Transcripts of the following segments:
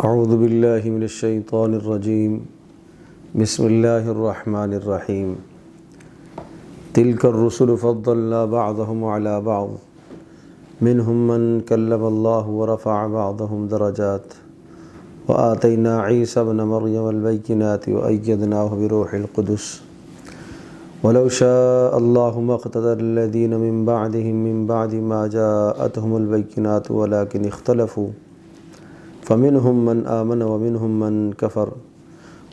اعوذ باللہ من الشیطان الرجیم بسم اللہ الرحمن الرحیم تلک الرسل فضلنا بعضهم على بعض منهم من کلم اللہ ورفع بعضهم درجات وآتینا عیسی ابن مریم البینات وأیدناه بروح القدس ولو شاء الله ما اقتدى الذين من بعدهم من بعد ما جاءتهم البینات ولكن اختلفوا فمنهم من آمن ومنهم من كفر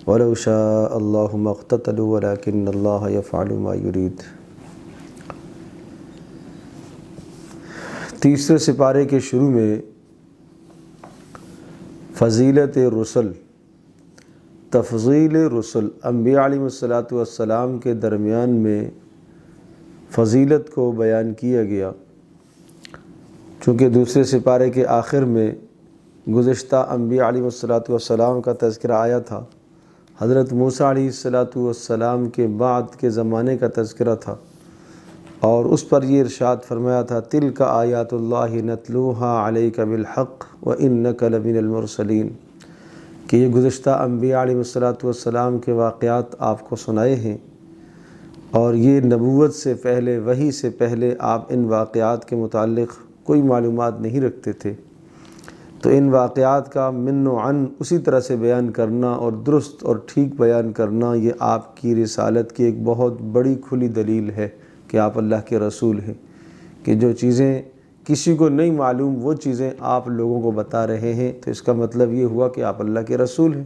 ولو شاء الله ما اقتتلوا ولكن الله يفعل ما يريد۔ تیسرے سپارے کے شروع میں فضیلت رسل، تفضیل رسل، انبیاء علیہ السلام کے درمیان میں فضیلت کو بیان کیا گیا، چونکہ دوسرے سپارے کے آخر میں گزشتہ انبیاء علیہ السلام کا تذکرہ آیا تھا، حضرت موسیٰ علیہ السلام کے بعد کے زمانے کا تذکرہ تھا، اور اس پر یہ ارشاد فرمایا تھا تلک آیات اللہ نتلوها علیک بالحق وانک لمن المرسلین، کہ یہ گزشتہ انبیاء علیہ السلام کے واقعات آپ کو سنائے ہیں، اور یہ نبوت سے پہلے، وحی سے پہلے آپ ان واقعات کے متعلق کوئی معلومات نہیں رکھتے تھے، تو ان واقعات کا من و عن اسی طرح سے بیان کرنا اور درست اور ٹھیک بیان کرنا، یہ آپ کی رسالت کی ایک بہت بڑی کھلی دلیل ہے کہ آپ اللہ کے رسول ہیں، کہ جو چیزیں کسی کو نہیں معلوم وہ چیزیں آپ لوگوں کو بتا رہے ہیں، تو اس کا مطلب یہ ہوا کہ آپ اللہ کے رسول ہیں۔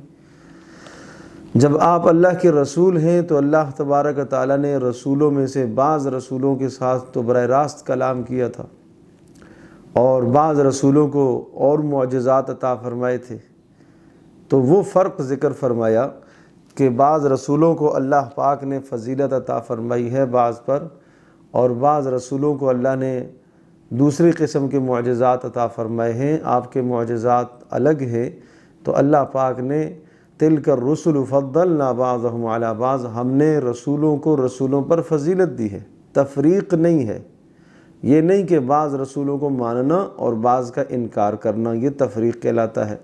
جب آپ اللہ کے رسول ہیں تو اللہ تبارک و تعالیٰ نے رسولوں میں سے بعض رسولوں کے ساتھ تو براہ راست کلام کیا تھا، اور بعض رسولوں کو اور معجزات عطا فرمائے تھے، تو وہ فرق ذکر فرمایا کہ بعض رسولوں کو اللہ پاک نے فضیلت عطا فرمائی ہے بعض پر، اور بعض رسولوں کو اللہ نے دوسری قسم کے معجزات عطا فرمائے ہیں، آپ کے معجزات الگ ہیں، تو اللہ پاک نے تلک الرسل فضلنا بعضهم علی بعض، ہم نے رسولوں کو رسولوں پر فضیلت دی ہے، تفریق نہیں ہے، یہ نہیں کہ بعض رسولوں کو ماننا اور بعض کا انکار کرنا یہ تفریق کہلاتا ہے،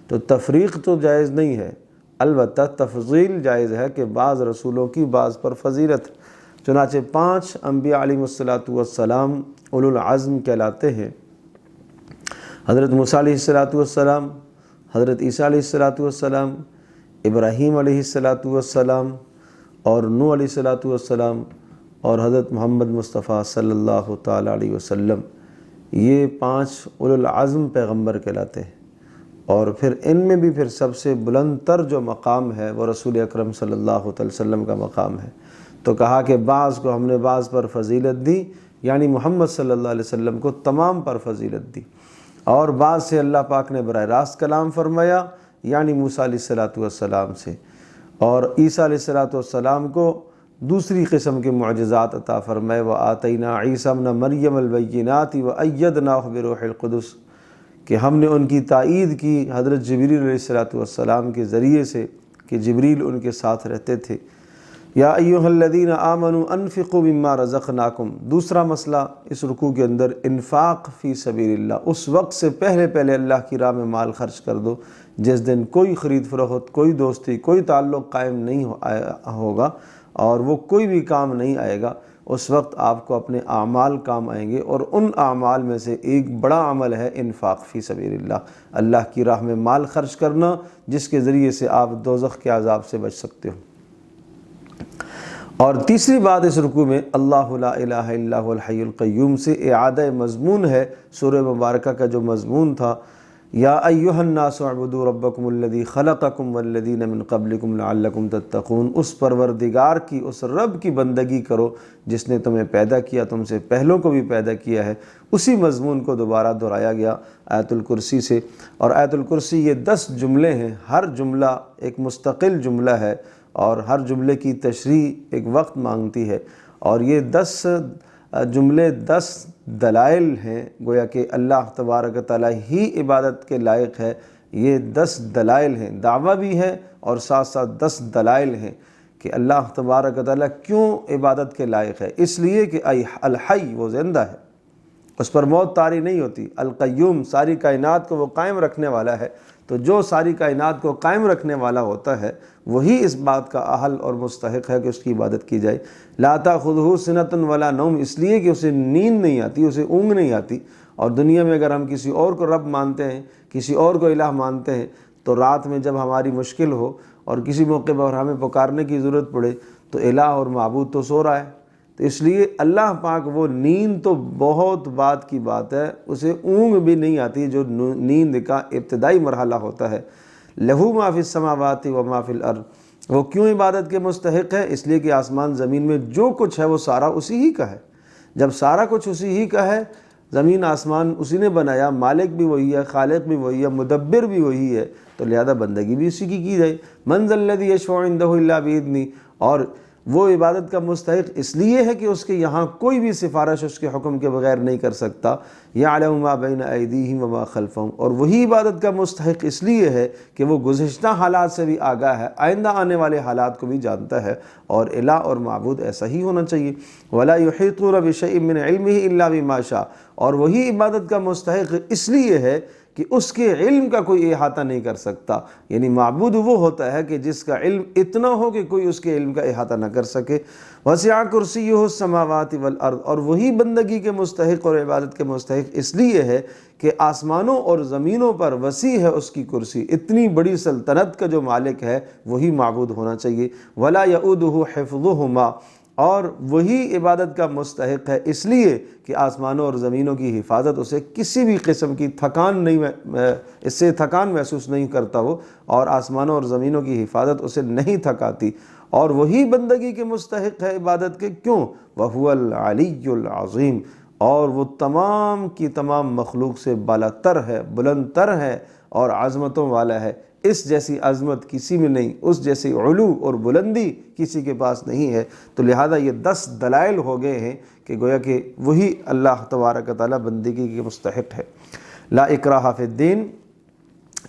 تو تفریق تو جائز نہیں ہے، البتہ تفضیل جائز ہے کہ بعض رسولوں کی بعض پر فضیلت۔ چنانچہ 5 انبیاء علیہ السلام اولو العزم کہلاتے ہیں، حضرت موسیٰ علیہ السلام، حضرت عیسیٰ علیہ السلام، ابراہیم علیہ السلام، اور نوح علیہ السلام، اور حضرت محمد مصطفیٰ صلی اللہ تعالیٰ علیہ وسلم، یہ 5 اولو العزم پیغمبر کہلاتے ہیں۔ اور پھر ان میں بھی پھر سب سے بلند تر جو مقام ہے وہ رسول اکرم صلی اللہ علیہ وسلم کا مقام ہے، تو کہا کہ بعض کو ہم نے بعض پر فضیلت دی، یعنی محمد صلی اللہ علیہ وسلم کو تمام پر فضیلت دی، اور بعض سے اللہ پاک نے براہ راست کلام فرمایا، یعنی موسیٰ علیہ السلام سے، اور عیسیٰ علیہ السلام کو دوسری قسم کے معجزات عطا فرمائے، وآتینا عیسی ابن مریم البینات وأیدناه بروح القدس، کہ ہم نے ان کی تائید کی حضرت جبریل علیہ السلام کے ذریعے سے، کہ جبریل ان کے ساتھ رہتے تھے۔ یا ایھا الذین آمنوا انفقوا مما رزقناکم، دوسرا مسئلہ اس رکوع کے اندر انفاق فی سبیل اللہ، اس وقت سے پہلے اللہ کی راہ میں مال خرچ کر دو جس دن کوئی خرید فروخت، کوئی دوستی، کوئی تعلق قائم نہیں ہوگا، اور وہ کوئی بھی کام نہیں آئے گا، اس وقت آپ کو اپنے اعمال کام آئیں گے، اور ان اعمال میں سے ایک بڑا عمل ہے انفاق فی سبیل اللہ کی راہ میں مال خرچ کرنا، جس کے ذریعے سے آپ دوزخ کے عذاب سے بچ سکتے ہو۔ اور تیسری بات اس رکوع میں اللہ لا الہ الا هو الحی القیوم سے اعادہ مضمون ہے سورہ مبارکہ کا جو مضمون تھا، یا ایھا الناس اعبدوا ربکم الذی خلقکم والذین من قبلکم لعلکم تتقون، اس پروردگار کی، اس رب کی بندگی کرو جس نے تمہیں پیدا کیا، تم سے پہلوں کو بھی پیدا کیا ہے۔ اسی مضمون کو دوبارہ دہرایا گیا آیت الکرسی سے، اور آیت الکرسی یہ 10 جملے ہیں، ہر جملہ ایک مستقل جملہ ہے، اور ہر جملے کی تشریح ایک وقت مانگتی ہے، اور یہ 10 جملے 10 دلائل ہیں، گویا کہ اللہ تبارک و تعالیٰ ہی عبادت کے لائق ہے، یہ 10 دلائل ہیں، دعویٰ بھی ہے اور ساتھ ساتھ 10 دلائل ہیں کہ اللہ تبارک و تعالیٰ کیوں عبادت کے لائق ہے، اس لیے کہ الحی وہ زندہ ہے، اس پر موت طاری نہیں ہوتی، القیوم ساری کائنات کو وہ قائم رکھنے والا ہے، تو جو ساری کائنات کو قائم رکھنے والا ہوتا ہے وہی اس بات کا اہل اور مستحق ہے کہ اس کی عبادت کی جائے۔ لا تأخذہ سنۃ ولا نوم، اس لیے کہ اسے نیند نہیں آتی، اسے اونگ نہیں آتی۔ اور دنیا میں اگر ہم کسی اور کو رب مانتے ہیں، کسی اور کو الہ مانتے ہیں، تو رات میں جب ہماری مشکل ہو اور کسی موقع پر ہمیں پکارنے کی ضرورت پڑے تو الہ اور معبود تو سو رہا ہے۔ تو اس لیے اللہ پاک وہ نیند تو بہت بات کی بات ہے، اسے اونگ بھی نہیں آتی، جو نیند کا ابتدائی مرحلہ ہوتا ہے۔ لہو ما فی السماوات و ما فی الارض، وہ کیوں عبادت کے مستحق ہے؟ اس لیے کہ آسمان زمین میں جو کچھ ہے وہ سارا اسی ہی کا ہے۔ جب سارا کچھ اسی ہی کا ہے، زمین آسمان اسی نے بنایا، مالک بھی وہی ہے، خالق بھی وہی ہے، مدبر بھی وہی ہے، تو لہذا بندگی بھی اسی کی جائے۔ من ذا الذی یشفع عندہ الا بإذنہ، اور وہ عبادت کا مستحق اس لیے ہے کہ اس کے یہاں کوئی بھی سفارش اس کے حکم کے بغیر نہیں کر سکتا۔ یعلم ما بین ایدیہم وما خلفہم، اور وہی عبادت کا مستحق اس لیے ہے کہ وہ گزشتہ حالات سے بھی آگاہ ہے، آئندہ آنے والے حالات کو بھی جانتا ہے، اور الہ اور معبود ایسا ہی ہونا چاہیے۔ ولا یحیطون بشیء من علمہ الا بما شاء، اور وہی عبادت کا مستحق اس لیے ہے کہ اس کے علم کا کوئی احاطہ نہیں کر سکتا، یعنی معبود وہ ہوتا ہے کہ جس کا علم اتنا ہو کہ کوئی اس کے علم کا احاطہ نہ کر سکے۔ وسع کرسیہ السماوات والارض، اور وہی بندگی کے مستحق اور عبادت کے مستحق اس لیے ہے کہ آسمانوں اور زمینوں پر وسیع ہے اس کی کرسی، اتنی بڑی سلطنت کا جو مالک ہے وہی معبود ہونا چاہیے۔ ولا یؤودہ حفظہما، اور وہی عبادت کا مستحق ہے اس لیے کہ آسمانوں اور زمینوں کی حفاظت اسے کسی بھی قسم کی اس سے تھکان محسوس نہیں کرتا وہ، اور آسمانوں اور زمینوں کی حفاظت اسے نہیں تھکاتی، اور وہی بندگی کے مستحق ہے عبادت کے۔ کیوں؟ وَهُوَ الْعَلِيُّ الْعَظِيمُ، اور وہ تمام کی تمام مخلوق سے بالا تر ہے، بلند تر ہے اور عظمتوں والا ہے۔ اس جیسی عظمت کسی میں نہیں، اس جیسی علو اور بلندی کسی کے پاس نہیں ہے۔ تو لہذا یہ 10 دلائل ہو گئے ہیں کہ گویا کہ وہی اللہ تبارک و تعالیٰ بندگی کے مستحق ہے۔ لا اکراہ فی الدین،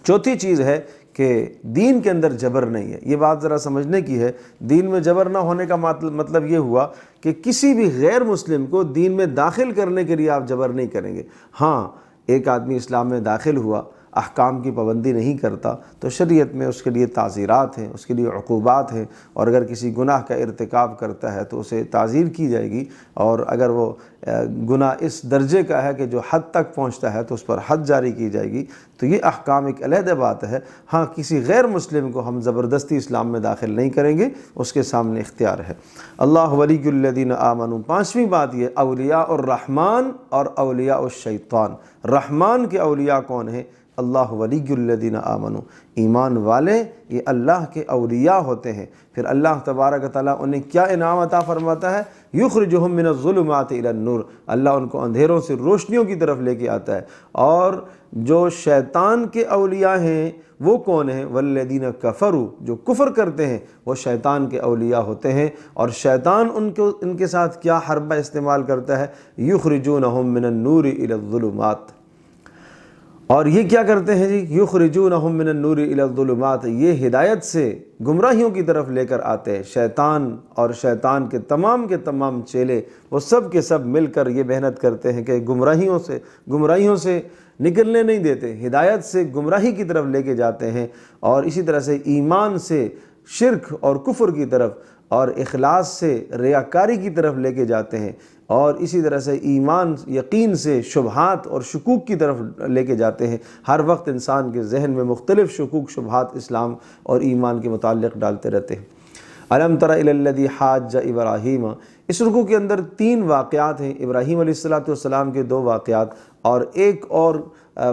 چوتھی چیز ہے کہ دین کے اندر جبر نہیں ہے۔ یہ بات ذرا سمجھنے کی ہے، دین میں جبر نہ ہونے کا مطلب یہ ہوا کہ کسی بھی غیر مسلم کو دین میں داخل کرنے کے لیے آپ جبر نہیں کریں گے۔ ہاں، ایک آدمی اسلام میں داخل ہوا، احکام کی پابندی نہیں کرتا، تو شریعت میں اس کے لیے تعزیرات ہیں، اس کے لیے عقوبات ہیں، اور اگر کسی گناہ کا ارتکاب کرتا ہے تو اسے تعزیر کی جائے گی، اور اگر وہ گناہ اس درجے کا ہے کہ جو حد تک پہنچتا ہے تو اس پر حد جاری کی جائے گی۔ تو یہ احکام ایک علیحدہ بات ہے۔ ہاں، کسی غیر مسلم کو ہم زبردستی اسلام میں داخل نہیں کریں گے، اس کے سامنے اختیار ہے۔ اللہ ولی الذین آمنوا، پانچویں بات یہ اولیاء الرحمن اور اولیاء الشیطان۔ رحمان کے اولیاء کون ہیں؟ اللہ ولی الذین آمنوا، ایمان والے یہ اللہ کے اولیاء ہوتے ہیں۔ پھر اللہ تبارک و تعالیٰ انہیں کیا انعام عطا فرماتا ہے؟ یخرجہم من الظلمات الی النور، اللہ ان کو اندھیروں سے روشنیوں کی طرف لے کے آتا ہے۔ اور جو شیطان کے اولیاء ہیں وہ کون ہیں؟ والذین کفروا، جو کفر کرتے ہیں وہ شیطان کے اولیاء ہوتے ہیں۔ اور شیطان ان کے ساتھ کیا حربہ استعمال کرتا ہے؟ یخرجونہم من النور الی الظلمات، اور یہ کیا کرتے ہیں جی؟ یخرجونہم من النور الی الظلمات، یہ ہدایت سے گمراہیوں کی طرف لے کر آتے ہیں۔ شیطان اور شیطان کے تمام چیلے وہ سب کے سب مل کر یہ محنت کرتے ہیں کہ گمراہیوں سے نکلنے نہیں دیتے، ہدایت سے گمراہی کی طرف لے کے جاتے ہیں، اور اسی طرح سے ایمان سے شرک اور کفر کی طرف، اور اخلاص سے ریاکاری کی طرف لے کے جاتے ہیں، اور اسی طرح سے ایمان یقین سے شبہات اور شکوک کی طرف لے کے جاتے ہیں۔ ہر وقت انسان کے ذہن میں مختلف شکوک شبہات اسلام اور ایمان کے متعلق ڈالتے رہتے ہیں۔ الم تر الی الذی حاج ابراہیم، اس رکوع کے اندر 3 واقعات ہیں، ابراہیم علیہ السلام کے 2 واقعات، اور ایک اور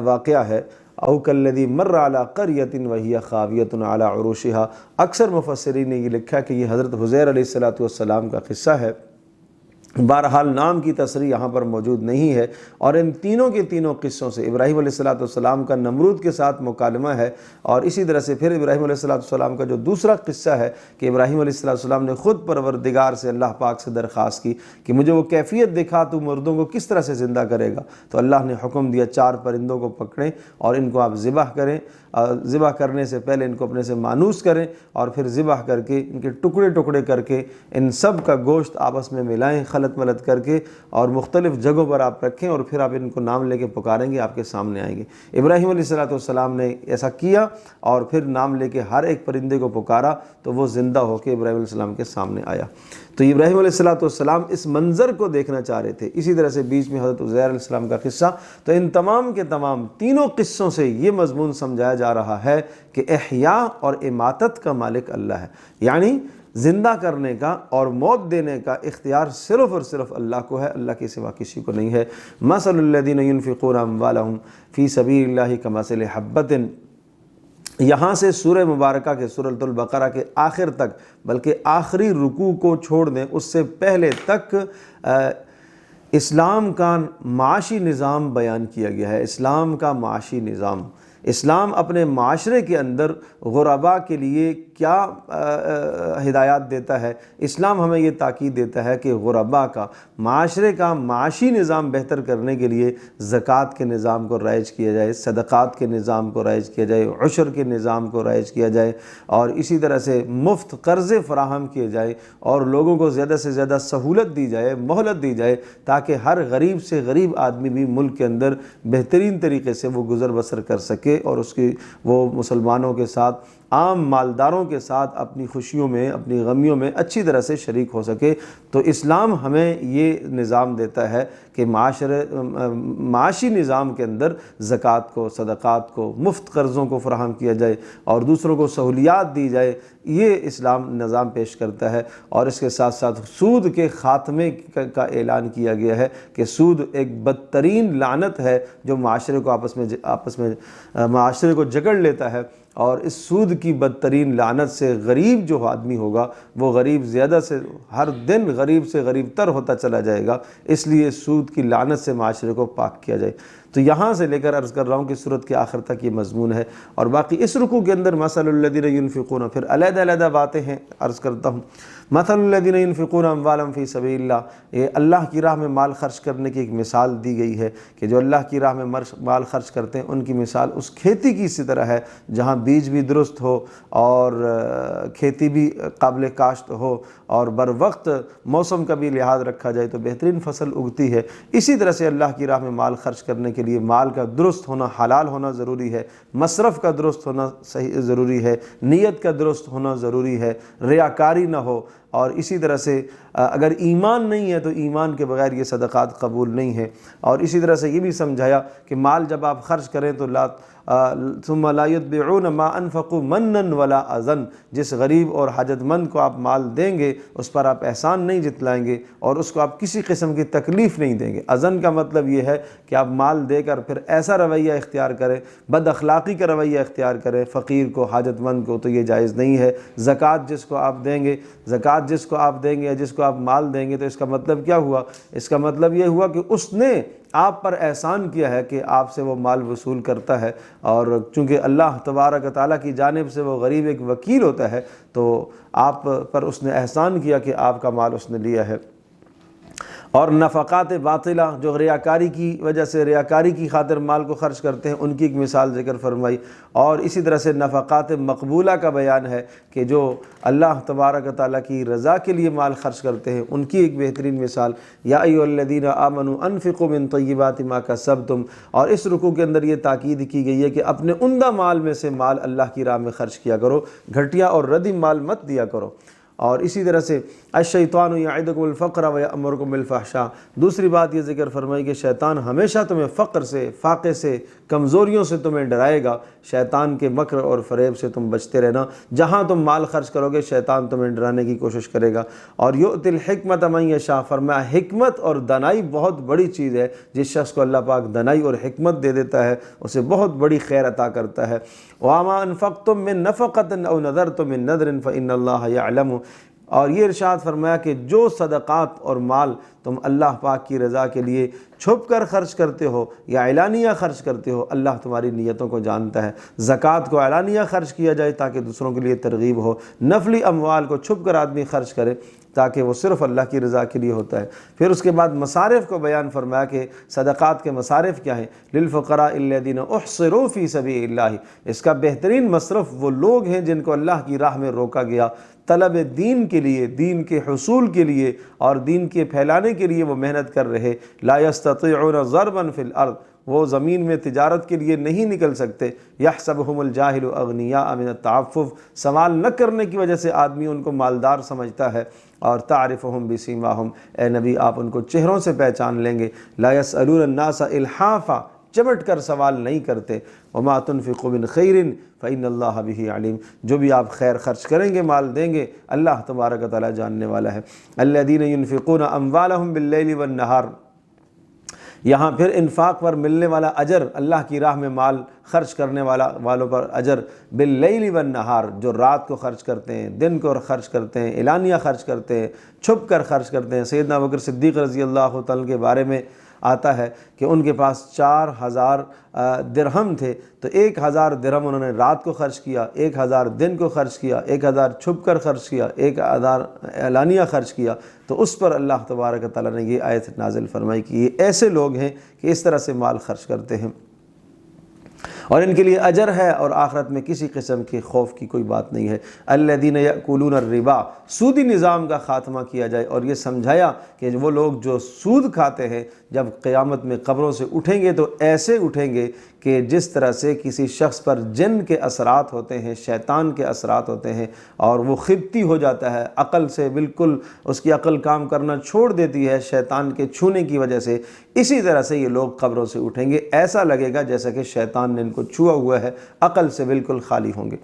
واقعہ ہے او کالذی مر علی قریۃ وہی خاویۃ علی عروشہا۔ اکثر مفسرین نے یہ لکھا کہ یہ حضرت حزیر علیہ السلام کا قصہ ہے، بہرحال نام کی تصریح یہاں پر موجود نہیں ہے۔ اور ان تینوں کے تینوں قصوں سے ابراہیم علیہ السلام کا نمرود کے ساتھ مکالمہ ہے، اور اسی طرح سے پھر ابراہیم علیہ السلام کا جو دوسرا قصہ ہے کہ ابراہیم علیہ السلام نے خود پروردگار سے اللہ پاک سے درخواست کی کہ مجھے وہ کیفیت دکھا، تو مردوں کو کس طرح سے زندہ کرے گا؟ تو اللہ نے حکم دیا 4 پرندوں کو پکڑیں اور ان کو آپ ذبح کریں، ذبح کرنے سے پہلے ان کو اپنے سے مانوس کریں، اور پھر ذبح کر کے ان کے ٹکڑے ٹکڑے کر کے ان سب کا گوشت آپس میں ملائیں، خلط ملط کر کے اور مختلف جگہوں پر آپ رکھیں اور پھر آپ ان کو نام لے کے پکاریں گے، آپ کے سامنے آئیں گے۔ ابراہیم علیہ السلام نے ایسا کیا اور پھر نام لے کے ہر ایک پرندے کو پکارا تو وہ زندہ ہو کے ابراہیم علیہ السلام کے سامنے آیا۔ تو ابراہیم علیہ السلام اس منظر کو دیکھنا چاہ رہے تھے۔ اسی طرح سے بیچ میں حضرت عزیر علیہ السلام کا قصہ۔ تو ان تمام کے تمام تینوں قصوں سے یہ مضمون سمجھایا جا رہا ہے کہ احیاء اور اماتت کا مالک اللہ ہے، یعنی زندہ کرنے کا اور موت دینے کا اختیار صرف اور صرف اللہ کو ہے، اللہ کے سوا کسی کو نہیں ہے۔ مثل الذین ينفقون اموالهم فی سبیل اللہ کمثل حبۃ، یہاں سے سورہ مبارکہ کے سورۃ البقرہ کے آخر تک، بلکہ آخری رکوع کو چھوڑ دیں اس سے پہلے تک اسلام کا معاشی نظام بیان کیا گیا ہے۔ اسلام کا معاشی نظام، اسلام اپنے معاشرے کے اندر غرباء کے لیے کیا ہدایات دیتا ہے۔ اسلام ہمیں یہ تاکید دیتا ہے کہ غرباء کا، معاشرے کا معاشی نظام بہتر کرنے کے لیے زکوٰۃ کے نظام کو رائج کیا جائے، صدقات کے نظام کو رائج کیا جائے، عشر کے نظام کو رائج کیا جائے، اور اسی طرح سے مفت قرضے فراہم کیے جائے اور لوگوں کو زیادہ سے زیادہ سہولت دی جائے، مہلت دی جائے، تاکہ ہر غریب سے غریب آدمی بھی ملک کے اندر بہترین طریقے سے وہ گزر بسر کر سکے اور اس کی وہ مسلمانوں کے ساتھ، عام مالداروں کے ساتھ اپنی خوشیوں میں، اپنی غمیوں میں اچھی طرح سے شریک ہو سکے۔ تو اسلام ہمیں یہ نظام دیتا ہے کہ معاشی نظام کے اندر زکوٰۃ کو، صدقات کو، مفت قرضوں کو فراہم کیا جائے اور دوسروں کو سہولیات دی جائے، یہ اسلام نظام پیش کرتا ہے۔ اور اس کے ساتھ ساتھ سود کے خاتمے کا اعلان کیا گیا ہے کہ سود ایک بدترین لعنت ہے جو معاشرے کو آپس میں معاشرے کو جکڑ لیتا ہے، اور اس سود کی بدترین لعنت سے غریب جو آدمی ہوگا وہ غریب زیادہ سے ہر دن غریب سے غریب تر ہوتا چلا جائے گا، اس لیے سود کی لعنت سے معاشرے کو پاک کیا جائے۔ تو یہاں سے لے کر عرض کر رہا ہوں کہ سورت کے آخر تک یہ مضمون ہے، اور باقی اس رکوع کے اندر مثل الذین ینفقون، پھر علیحدہ علیحدہ باتیں ہیں، عرض کرتا ہوں۔ مثل الذین ینفقون اموالهم فی سبیل اللہ، یہ اللہ کی راہ میں مال خرچ کرنے کی ایک مثال دی گئی ہے کہ جو اللہ کی راہ میں مال خرچ کرتے ہیں ان کی مثال اس کھیتی کی اسی طرح ہے جہاں بیج بھی درست ہو اور کھیتی بھی قابل کاشت ہو اور بر وقت موسم کا بھی لحاظ رکھا جائے تو بہترین فصل اگتی ہے۔ اسی طرح سے اللہ کی راہ میں مال خرچ کرنے کے لیے مال کا درست ہونا، حلال ہونا ضروری ہے، مصرف کا درست ہونا صحیح ضروری ہے، نیت کا درست ہونا ضروری ہے، ریاکاری نہ ہو، اور اسی طرح سے اگر ایمان نہیں ہے تو ایمان کے بغیر یہ صدقات قبول نہیں ہے۔ اور اسی طرح سے یہ بھی سمجھایا کہ مال جب آپ خرچ کریں تو ثم لا يتبعون ما انفقوا منا ولا اذى، جس غریب اور حاجت مند کو آپ مال دیں گے اس پر آپ احسان نہیں جتلائیں گے اور اس کو آپ کسی قسم کی تکلیف نہیں دیں گے۔ اذن کا مطلب یہ ہے کہ آپ مال دے کر پھر ایسا رویہ اختیار کریں، بد اخلاقی کا رویہ اختیار کریں فقیر کو، حاجت مند کو، تو یہ جائز نہیں ہے۔ زکوٰۃ جس کو آپ دیں گے، زکوٰۃ جس کو آپ دیں گے یا جس کو آپ مال دیں گے تو اس کا مطلب کیا ہوا؟ اس کا مطلب یہ ہوا کہ اس نے آپ پر احسان کیا ہے کہ آپ سے وہ مال وصول کرتا ہے، اور چونکہ اللہ تبارک و تعالیٰ کی جانب سے وہ غریب ایک وکیل ہوتا ہے تو آپ پر اس نے احسان کیا کہ آپ کا مال اس نے لیا ہے۔ اور نفقات باطلہ جو ریاکاری کی وجہ سے، ریاکاری کی خاطر مال کو خرچ کرتے ہیں، ان کی ایک مثال ذکر فرمائی۔ اور اسی طرح سے نفقات مقبولہ کا بیان ہے کہ جو اللہ تبارک و تعالیٰ کی رضا کے لیے مال خرچ کرتے ہیں ان کی ایک بہترین مثال، یا ایھا الذین آمنوا انفقوا من طیبات ما کسبتم۔ اور اس رکوع کے اندر یہ تاکید کی گئی ہے کہ اپنے عمدہ مال میں سے مال اللہ کی راہ میں خرچ کیا کرو، گھٹیا اور ردی مال مت دیا کرو۔ اور اسی طرح سے الشیطان یعدکم الفقر ویأمرکم بالفحشاء، دوسری بات یہ ذکر فرمائی کہ شیطان ہمیشہ تمہیں فقر سے، فاقے سے، کمزوریوں سے تمہیں ڈرائے گا، شیطان کے مکر اور فریب سے تم بچتے رہنا۔ جہاں تم مال خرچ کرو گے شیطان تمہیں ڈرانے کی کوشش کرے گا۔ اور یؤتی الحکمت من یشاء، فرمایا حکمت اور دانائی بہت بڑی چیز ہے، جس شخص کو اللہ پاک دانائی اور حکمت دے دیتا ہے اسے بہت بڑی خیر عطا کرتا ہے۔ وما انفقتم من نفقۃ او نذرتم من نذر فإن اللہ یعلم، اور یہ ارشاد فرمایا کہ جو صدقات اور مال تم اللہ پاک کی رضا کے لیے چھپ کر خرچ کرتے ہو یا اعلانیہ خرچ کرتے ہو، اللہ تمہاری نیتوں کو جانتا ہے۔ زکوٰۃ کو اعلانیہ خرچ کیا جائے تاکہ دوسروں کے لیے ترغیب ہو، نفلی اموال کو چھپ کر آدمی خرچ کرے تاکہ وہ صرف اللہ کی رضا کے لیے ہوتا ہے۔ پھر اس کے بعد مصارف کو بیان فرمایا کہ صدقات کے مصارف کیا ہیں، للفقراء الذین احصروا فی سبیل اللہ، اس کا بہترین مصرف وہ لوگ ہیں جن کو اللہ کی راہ میں روکا گیا، طلب دین کے لیے، دین کے حصول کے لیے اور دین کے پھیلانے کمانے کے لیے وہ محنت کر رہے، لا یستطیعون ضربا فی الارض، وہ زمین میں تجارت کے لیے نہیں نکل سکتے، یحسبہم الجاہل اغنیاء من التعفف، سوال نہ کرنے کی وجہ سے آدمی ان کو مالدار سمجھتا ہے، اور تعرفہم بسیماہم، اے نبی آپ ان کو چہروں سے پہچان لیں گے، لا یسألون الناس الحافا، چمٹ کر سوال نہیں کرتے، وما تنفقوا من خیر فإن اللہ بہ علیم، جو بھی آپ خیر خرچ کریں گے، مال دیں گے، اللہ تبارک و تعالیٰ جاننے والا ہے۔ الذین ينفقون اموالہم باللیل والنہار، یہاں پھر انفاق پر ملنے والا اجر، اللہ کی راہ میں مال خرچ کرنے والوں پر اجر، باللیل والنہار، جو رات کو خرچ کرتے ہیں، دن کو خرچ کرتے ہیں، اعلانیہ خرچ کرتے ہیں، چھپ کر خرچ کرتے ہیں۔ سیدنا ابوبکر صدیق رضی اللہ تعالیٰ کے بارے میں آتا ہے کہ ان کے پاس 4000 درہم تھے، تو 1000 درہم انہوں نے رات کو خرچ کیا، 1000 دن کو خرچ کیا، 1000 چھپ کر خرچ کیا، 1000 اعلانیہ خرچ کیا، تو اس پر اللہ تبارک و تعالیٰ نے یہ آیت نازل فرمائی کہ یہ ایسے لوگ ہیں کہ اس طرح سے مال خرچ کرتے ہیں، اور ان کے لیے اجر ہے، اور آخرت میں کسی قسم کے خوف کی کوئی بات نہیں ہے۔ الذین یأکلون الربا، سودی نظام کا خاتمہ کیا جائے، اور یہ سمجھایا کہ وہ لوگ جو سود کھاتے ہیں جب قیامت میں قبروں سے اٹھیں گے تو ایسے اٹھیں گے کہ جس طرح سے کسی شخص پر جن کے اثرات ہوتے ہیں، شیطان کے اثرات ہوتے ہیں، اور وہ خبتی ہو جاتا ہے، عقل سے بالکل اس کی عقل کام کرنا چھوڑ دیتی ہے شیطان کے چھونے کی وجہ سے، اسی طرح سے یہ لوگ قبروں سے اٹھیں گے، ایسا لگے گا جیسا کہ شیطان نے ان کو چھوا ہوا ہے، عقل سے بالکل خالی ہوں گے۔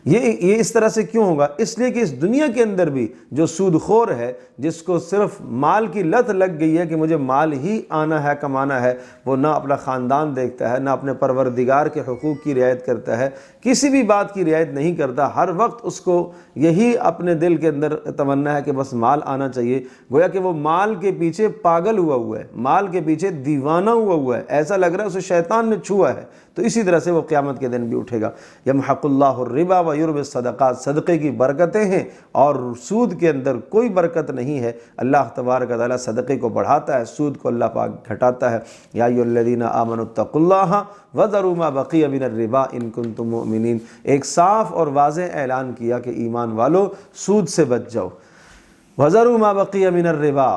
یہ اس طرح سے کیوں ہوگا؟ اس لیے کہ اس دنیا کے اندر بھی جو سود خور ہے، جس کو صرف مال کی لت لگ گئی ہے کہ مجھے مال ہی آنا ہے، کمانا ہے، وہ نہ اپنا خاندان دیکھتا ہے، نہ اپنے پروردگار کے حقوق کی رعایت کرتا ہے، کسی بھی بات کی رعایت نہیں کرتا، ہر وقت اس کو یہی اپنے دل کے اندر تمنا ہے کہ بس مال آنا چاہیے، گویا کہ وہ مال کے پیچھے پاگل ہوا ہے، مال کے پیچھے دیوانہ ہوا ہے، ایسا لگ رہا ہے اسے شیطان نے چھوا ہے، تو اسی طرح سے وہ قیامت کے دن بھی اٹھے گا۔ یمحق اللہ الربا ویربی الصدقات، صدقے کی برکتیں ہیں اور سود کے اندر کوئی برکت نہیں ہے۔ اللہ تبارک و تعالیٰ صدقے کو بڑھاتا ہے، سود کو اللہ پاک گھٹاتا ہے۔ یا ایھا الذین آمنوا اتقوا اللہ وذروا ما بقی من الربا ان کنتم مؤمنین، ایک صاف اور واضح اعلان کیا کہ ایمان والو سود سے بچ جاؤ، وذروا ما بقی من الربا،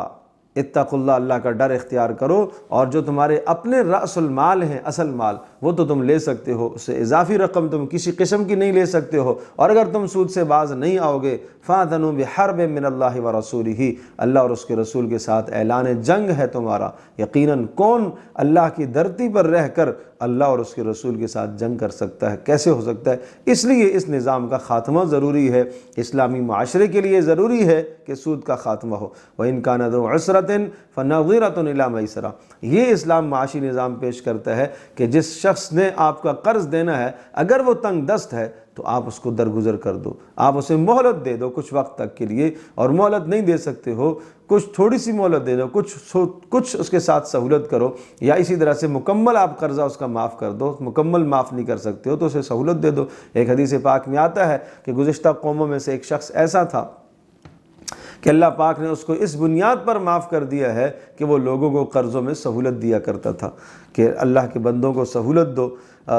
اتقوا اللہ، اللہ کا ڈر اختیار کرو، اور جو تمہارے اپنے رأس المال ہیں، اصل مال، وہ تو تم لے سکتے ہو، اس سے اضافی رقم تم کسی قسم کی نہیں لے سکتے ہو، اور اگر تم سود سے باز نہیں آؤ گے فَأْذَنُوا بِحَرْبٍ مِّنَ اللَّهِ وَرَسُولِهِ، اللہ اور اس کے رسول کے ساتھ اعلان جنگ ہے تمہارا۔ یقیناً کون اللہ کی دھرتی پر رہ کر اللہ اور اس کے رسول کے ساتھ جنگ کر سکتا ہے؟ کیسے ہو سکتا ہے؟ اس لیے اس نظام کا خاتمہ ضروری ہے، اسلامی معاشرے کے لیے ضروری ہے کہ سود کا خاتمہ ہو۔ وَإِن كَانَ ذُو عُسْرَةٍ فَنَظِرَةٌ إِلَىٰ مَيْسَرَةٍ، یہ اسلام معاشی نظام پیش کرتا ہے کہ جس شخص نے آپ کا قرض دینا ہے، اگر وہ تنگ دست ہے تو آپ اس کو درگزر کر دو، آپ اسے مہلت دے دو کچھ وقت تک کے لیے، اور مہلت نہیں دے سکتے ہو، کچھ تھوڑی سی مہلت دے دو، کچھ اس کے ساتھ سہولت کرو، یا اسی طرح سے مکمل آپ قرضہ اس کا معاف کر دو، مکمل معاف نہیں کر سکتے ہو تو اسے سہولت دے دو۔ ایک حدیث پاک میں آتا ہے کہ گزشتہ قوموں میں سے ایک شخص ایسا تھا کہ اللہ پاک نے اس کو اس بنیاد پر معاف کر دیا ہے کہ وہ لوگوں کو قرضوں میں سہولت دیا کرتا تھا کہ اللہ کے بندوں کو سہولت دو،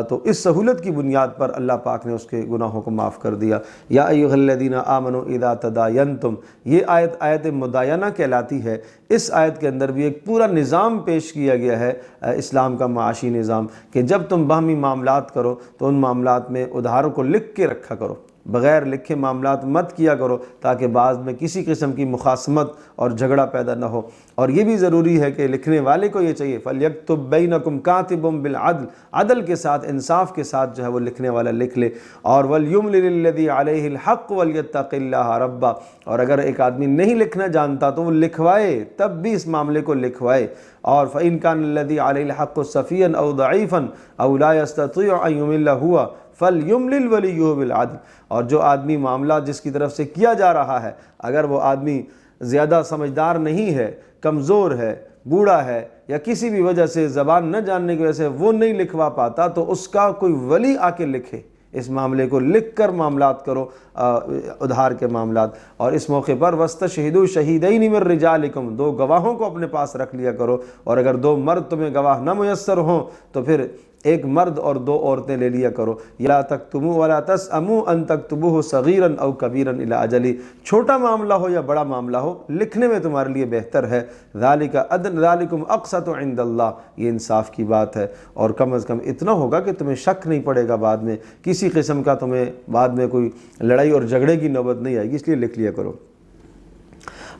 تو اس سہولت کی بنیاد پر اللہ پاک نے اس کے گناہوں کو معاف کر دیا۔ یا ایھا الذین آمنوا اذا تداینتم، یہ آیت مداینہ کہلاتی ہے۔ اس آیت کے اندر بھی ایک پورا نظام پیش کیا گیا ہے، اسلام کا معاشی نظام، کہ جب تم باہمی معاملات کرو تو ان معاملات میں ادھاروں کو لکھ کے رکھا کرو، بغیر لکھے معاملات مت کیا کرو تاکہ بعد میں کسی قسم کی مخاصمت اور جھگڑا پیدا نہ ہو۔ اور یہ بھی ضروری ہے کہ لکھنے والے کو یہ چاہیے فَلْيَكْتُبْ بَيْنَكُمْ كَاتِبٌ بِالْعَدْلِ، عدل کے ساتھ، انصاف کے ساتھ جو ہے وہ لکھنے والا لکھ لے۔ اور وَلْيُمْلِلِ الَّذِي عَلَيْهِ الْحَقُّ وَلْيَتَّقِ اللَّهَ رَبَّهُ، اور اگر ایک آدمی نہیں لکھنا جانتا تو وہ لکھوائے، تب بھی اس معاملے کو لکھوائے۔ اور فَإِنْ كَانَ الَّذِي عَلَيْهِ الْحَقُّ صَفِيًّا أَوْ ضَعِيفًا أَوْ لَا يَسْتَطِيعُ أَن يُمِلَّ هُوَ فَلْيُمْلِلْ وَلِيُّهُ بِالْعَدْلِ، اور جو آدمی معاملہ جس کی طرف سے کیا جا رہا ہے، اگر وہ آدمی زیادہ سمجھدار نہیں ہے، کمزور ہے، بوڑھا ہے، یا کسی بھی وجہ سے زبان نہ جاننے کی وجہ سے وہ نہیں لکھوا پاتا، تو اس کا کوئی ولی آ کے لکھے، اس معاملے کو لکھ کر معاملات کرو، ادھار کے معاملات۔ اور اس موقع پر وَاسْتَشْهِدُوا شَهِیدَیْنِ مِن رِجَالِکُم، دو گواہوں کو اپنے پاس رکھ لیا کرو، اور اگر دو مرد تمہیں گواہ نہ میسر ہوں تو پھر ایک مرد اور 2 عورتیں لے لیا کرو۔ یا تکتموا ولا تسأموا ان تکتبوه صغیرا او کبیرا الی اجل، چھوٹا معاملہ ہو یا بڑا معاملہ ہو لکھنے میں تمہارے لیے بہتر ہے۔ ذالکم اقسط عند اللہ، یہ انصاف کی بات ہے، اور کم از کم اتنا ہوگا کہ تمہیں شک نہیں پڑے گا بعد میں، کسی قسم کا تمہیں بعد میں کوئی لڑائی اور جھگڑے کی نوبت نہیں آئے گی، اس لیے لکھ لیا کرو۔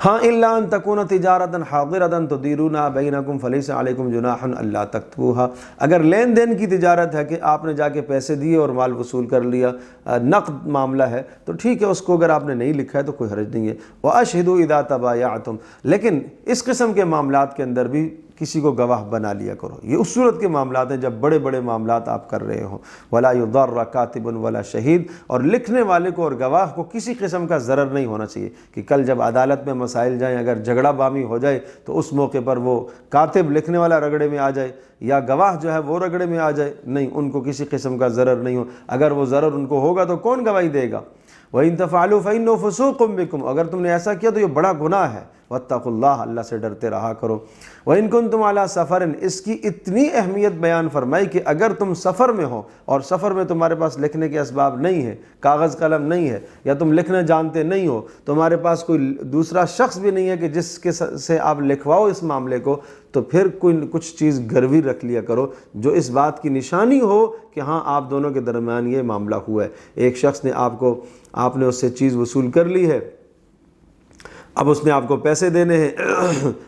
ہاں الا ان تکون تجارتا حاضرتا تدیرونها بینکم فلیس علیکم جناح الا تکتبوها، اگر لین دین کی تجارت ہے کہ آپ نے جا کے پیسے دیے اور مال وصول کر لیا، نقد معاملہ ہے تو ٹھیک ہے، اس کو اگر آپ نے نہیں لکھا ہے تو کوئی حرج نہیں ہے۔ واشہدوا اذا تبایعتم، لیکن اس قسم کے معاملات کے اندر بھی کسی کو گواہ بنا لیا کرو۔ یہ اس صورت کے معاملات ہیں جب بڑے بڑے معاملات آپ کر رہے ہوں۔ ولا یضر کاتب ولا شہید، اور لکھنے والے کو اور گواہ کو کسی قسم کا ضرر نہیں ہونا چاہیے کہ کل جب عدالت میں مسائل جائیں، اگر جھگڑا بامی ہو جائے تو اس موقع پر وہ کاتب لکھنے والا رگڑے میں آ جائے یا گواہ جو ہے وہ رگڑے میں آ جائے، نہیں، ان کو کسی قسم کا ضرر نہیں ہو۔ اگر وہ ضرر ان کو ہوگا تو کون گواہی دے گا؟ وَإِن تَفْعَلُوا فَإِنَّهُ فُسُوقٌ بِكُمْ، اگر تم نے ایسا کیا تو یہ بڑا گناہ ہے۔ وَاتَّقُوا اللَّهَ، اللہ سے ڈرتے رہا کرو۔ وَإِن كُنتُمْ عَلَىٰ سَفَرٍ، اس کی اتنی اہمیت بیان فرمائی کہ اگر تم سفر میں ہو اور سفر میں تمہارے پاس لکھنے کے اسباب نہیں ہے، کاغذ قلم نہیں ہے، یا تم لکھنا جانتے نہیں ہو، تمہارے پاس کوئی دوسرا شخص بھی نہیں ہے کہ جس کے سے آپ لکھواؤ اس معاملے کو، تو پھر کچھ چیز گروی رکھ لیا کرو جو اس بات کی نشانی ہو کہ ہاں آپ دونوں کے درمیان یہ معاملہ ہوا ہے۔ ایک شخص نے آپ نے اس سے چیز وصول کر لی ہے، اب اس نے آپ کو پیسے دینے ہیں،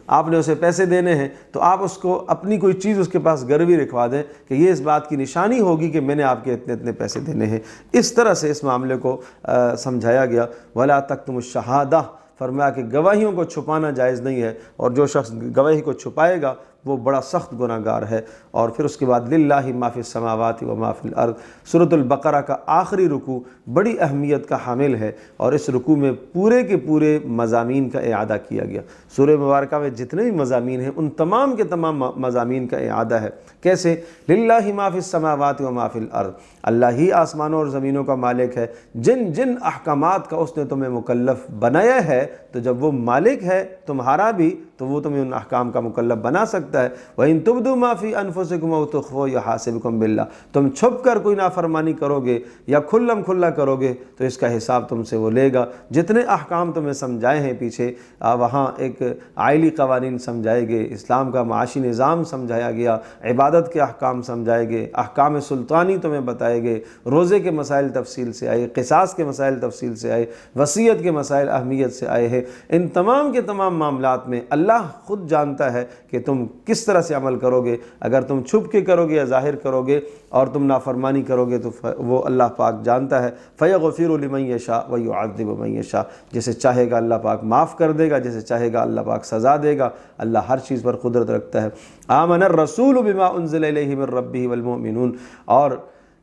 آپ نے اسے پیسے دینے ہیں، تو آپ اس کو اپنی کوئی چیز اس کے پاس گروی رکھوا دیں کہ یہ اس بات کی نشانی ہوگی کہ میں نے آپ کے اتنے اتنے پیسے دینے ہیں۔ اس طرح سے اس معاملے کو سمجھایا گیا۔ وَلَا تَكْتُمُوا الشَّهَادَةَ، فرمایا کہ گواہیوں کو چھپانا جائز نہیں ہے، اور جو شخص گواہی کو چھپائے گا وہ بڑا سخت گناہ گار ہے۔ اور پھر اس کے بعد للہ ما فی السماوات و ما فی الارض، سورۃ البقرہ کا آخری رکوع بڑی اہمیت کا حامل ہے، اور اس رکوع میں پورے کے پورے مضامین کا اعادہ کیا گیا۔ سورہ مبارکہ میں جتنے بھی مضامین ہیں ان تمام کے تمام مضامین کا اعادہ ہے۔ کیسے؟ للہ ما فی السماوات و ما فی الارض، اللہ ہی آسمانوں اور زمینوں کا مالک ہے، جن جن احکامات کا اس نے تمہیں مکلف بنایا ہے، تو جب وہ مالک ہے تمہارا بھی تو وہ تمہیں ان احکام کا مکلف بنا سکتا ہے۔ وَإِن تُبْدُوا مَا فِي أَنفُسِكُمْ أَوْ تُخْفُوهُ يُحَاسِبْكُم بِاللَّهِ، تم چھپ کر کوئی نافرمانی کرو گے یا کھلم کھلا کرو گے تو اس کا حساب تم سے وہ لے گا۔ جتنے احکام تمہیں سمجھائے ہیں پیچھے، وہاں ایک عائلی قوانین سمجھائے گئے، اسلام کا معاشی نظام سمجھایا گیا، عبادت کے احکام سمجھائے گئے، احکام سلطانی تمہیں بتائے گئے، روزے کے مسائل تفصیل سے آئے، قصاص کے مسائل تفصیل سے آئے، وصیت کے مسائل اہمیت سے آئے ہیں۔ ان تمام کے تمام معاملات میں اللہ خود جانتا ہے کہ تم کس طرح سے عمل کرو گے۔ اگر تم چھپ کے کرو گے یا ظاہر کرو گے اور تم نافرمانی کرو گے تو وہ اللہ پاک جانتا ہے۔ فَيَغْفِرُ لِمَن يَشَاءُ وَيُعَذِّبُ مَن يَشَاءُ، جسے چاہے گا اللہ پاک معاف کر دے گا، جسے چاہے گا اللہ پاک سزا دے گا۔ اللہ ہر چیز پر قدرت رکھتا ہے۔ آمن الرسول بما انزل الیہ من ربہ والمؤمنون، اور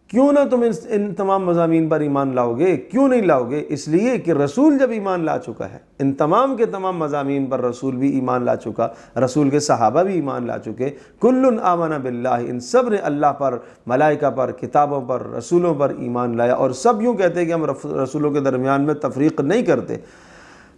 کیوں نہ تم ان تمام مضامین پر ایمان لاؤ گے؟ کیوں نہیں لاؤ گے؟ اس لیے کہ رسول جب ایمان لا چکا ہے، ان تمام کے تمام مضامین پر رسول بھی ایمان لا چکا، رسول کے صحابہ بھی ایمان لا چکے۔ کل آمن باللہ، ان سب نے اللہ پر، ملائکہ پر، کتابوں پر، رسولوں پر ایمان لایا، اور سب یوں کہتے ہیں کہ ہم رسولوں کے درمیان میں تفریق نہیں کرتے۔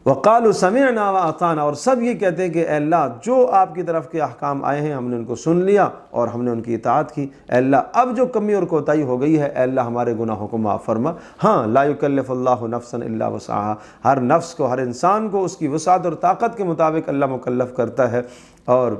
وقالوا سمعنا واطعنا، اور سب یہ کہتے ہیں کہ اے اللہ جو آپ کی طرف کے احکام آئے ہیں ہم نے ان کو سن لیا اور ہم نے ان کی اطاعت کی۔ اے اللہ اب جو کمی اور کوتاہی ہو گئی ہے، اے اللہ ہمارے گناہوں کو معاف فرما۔ ہاں، لا یکلف اللہ نفسا الا وسعها، ہر نفس کو، ہر انسان کو اس کی وسعت اور طاقت کے مطابق اللہ مکلف کرتا ہے، اور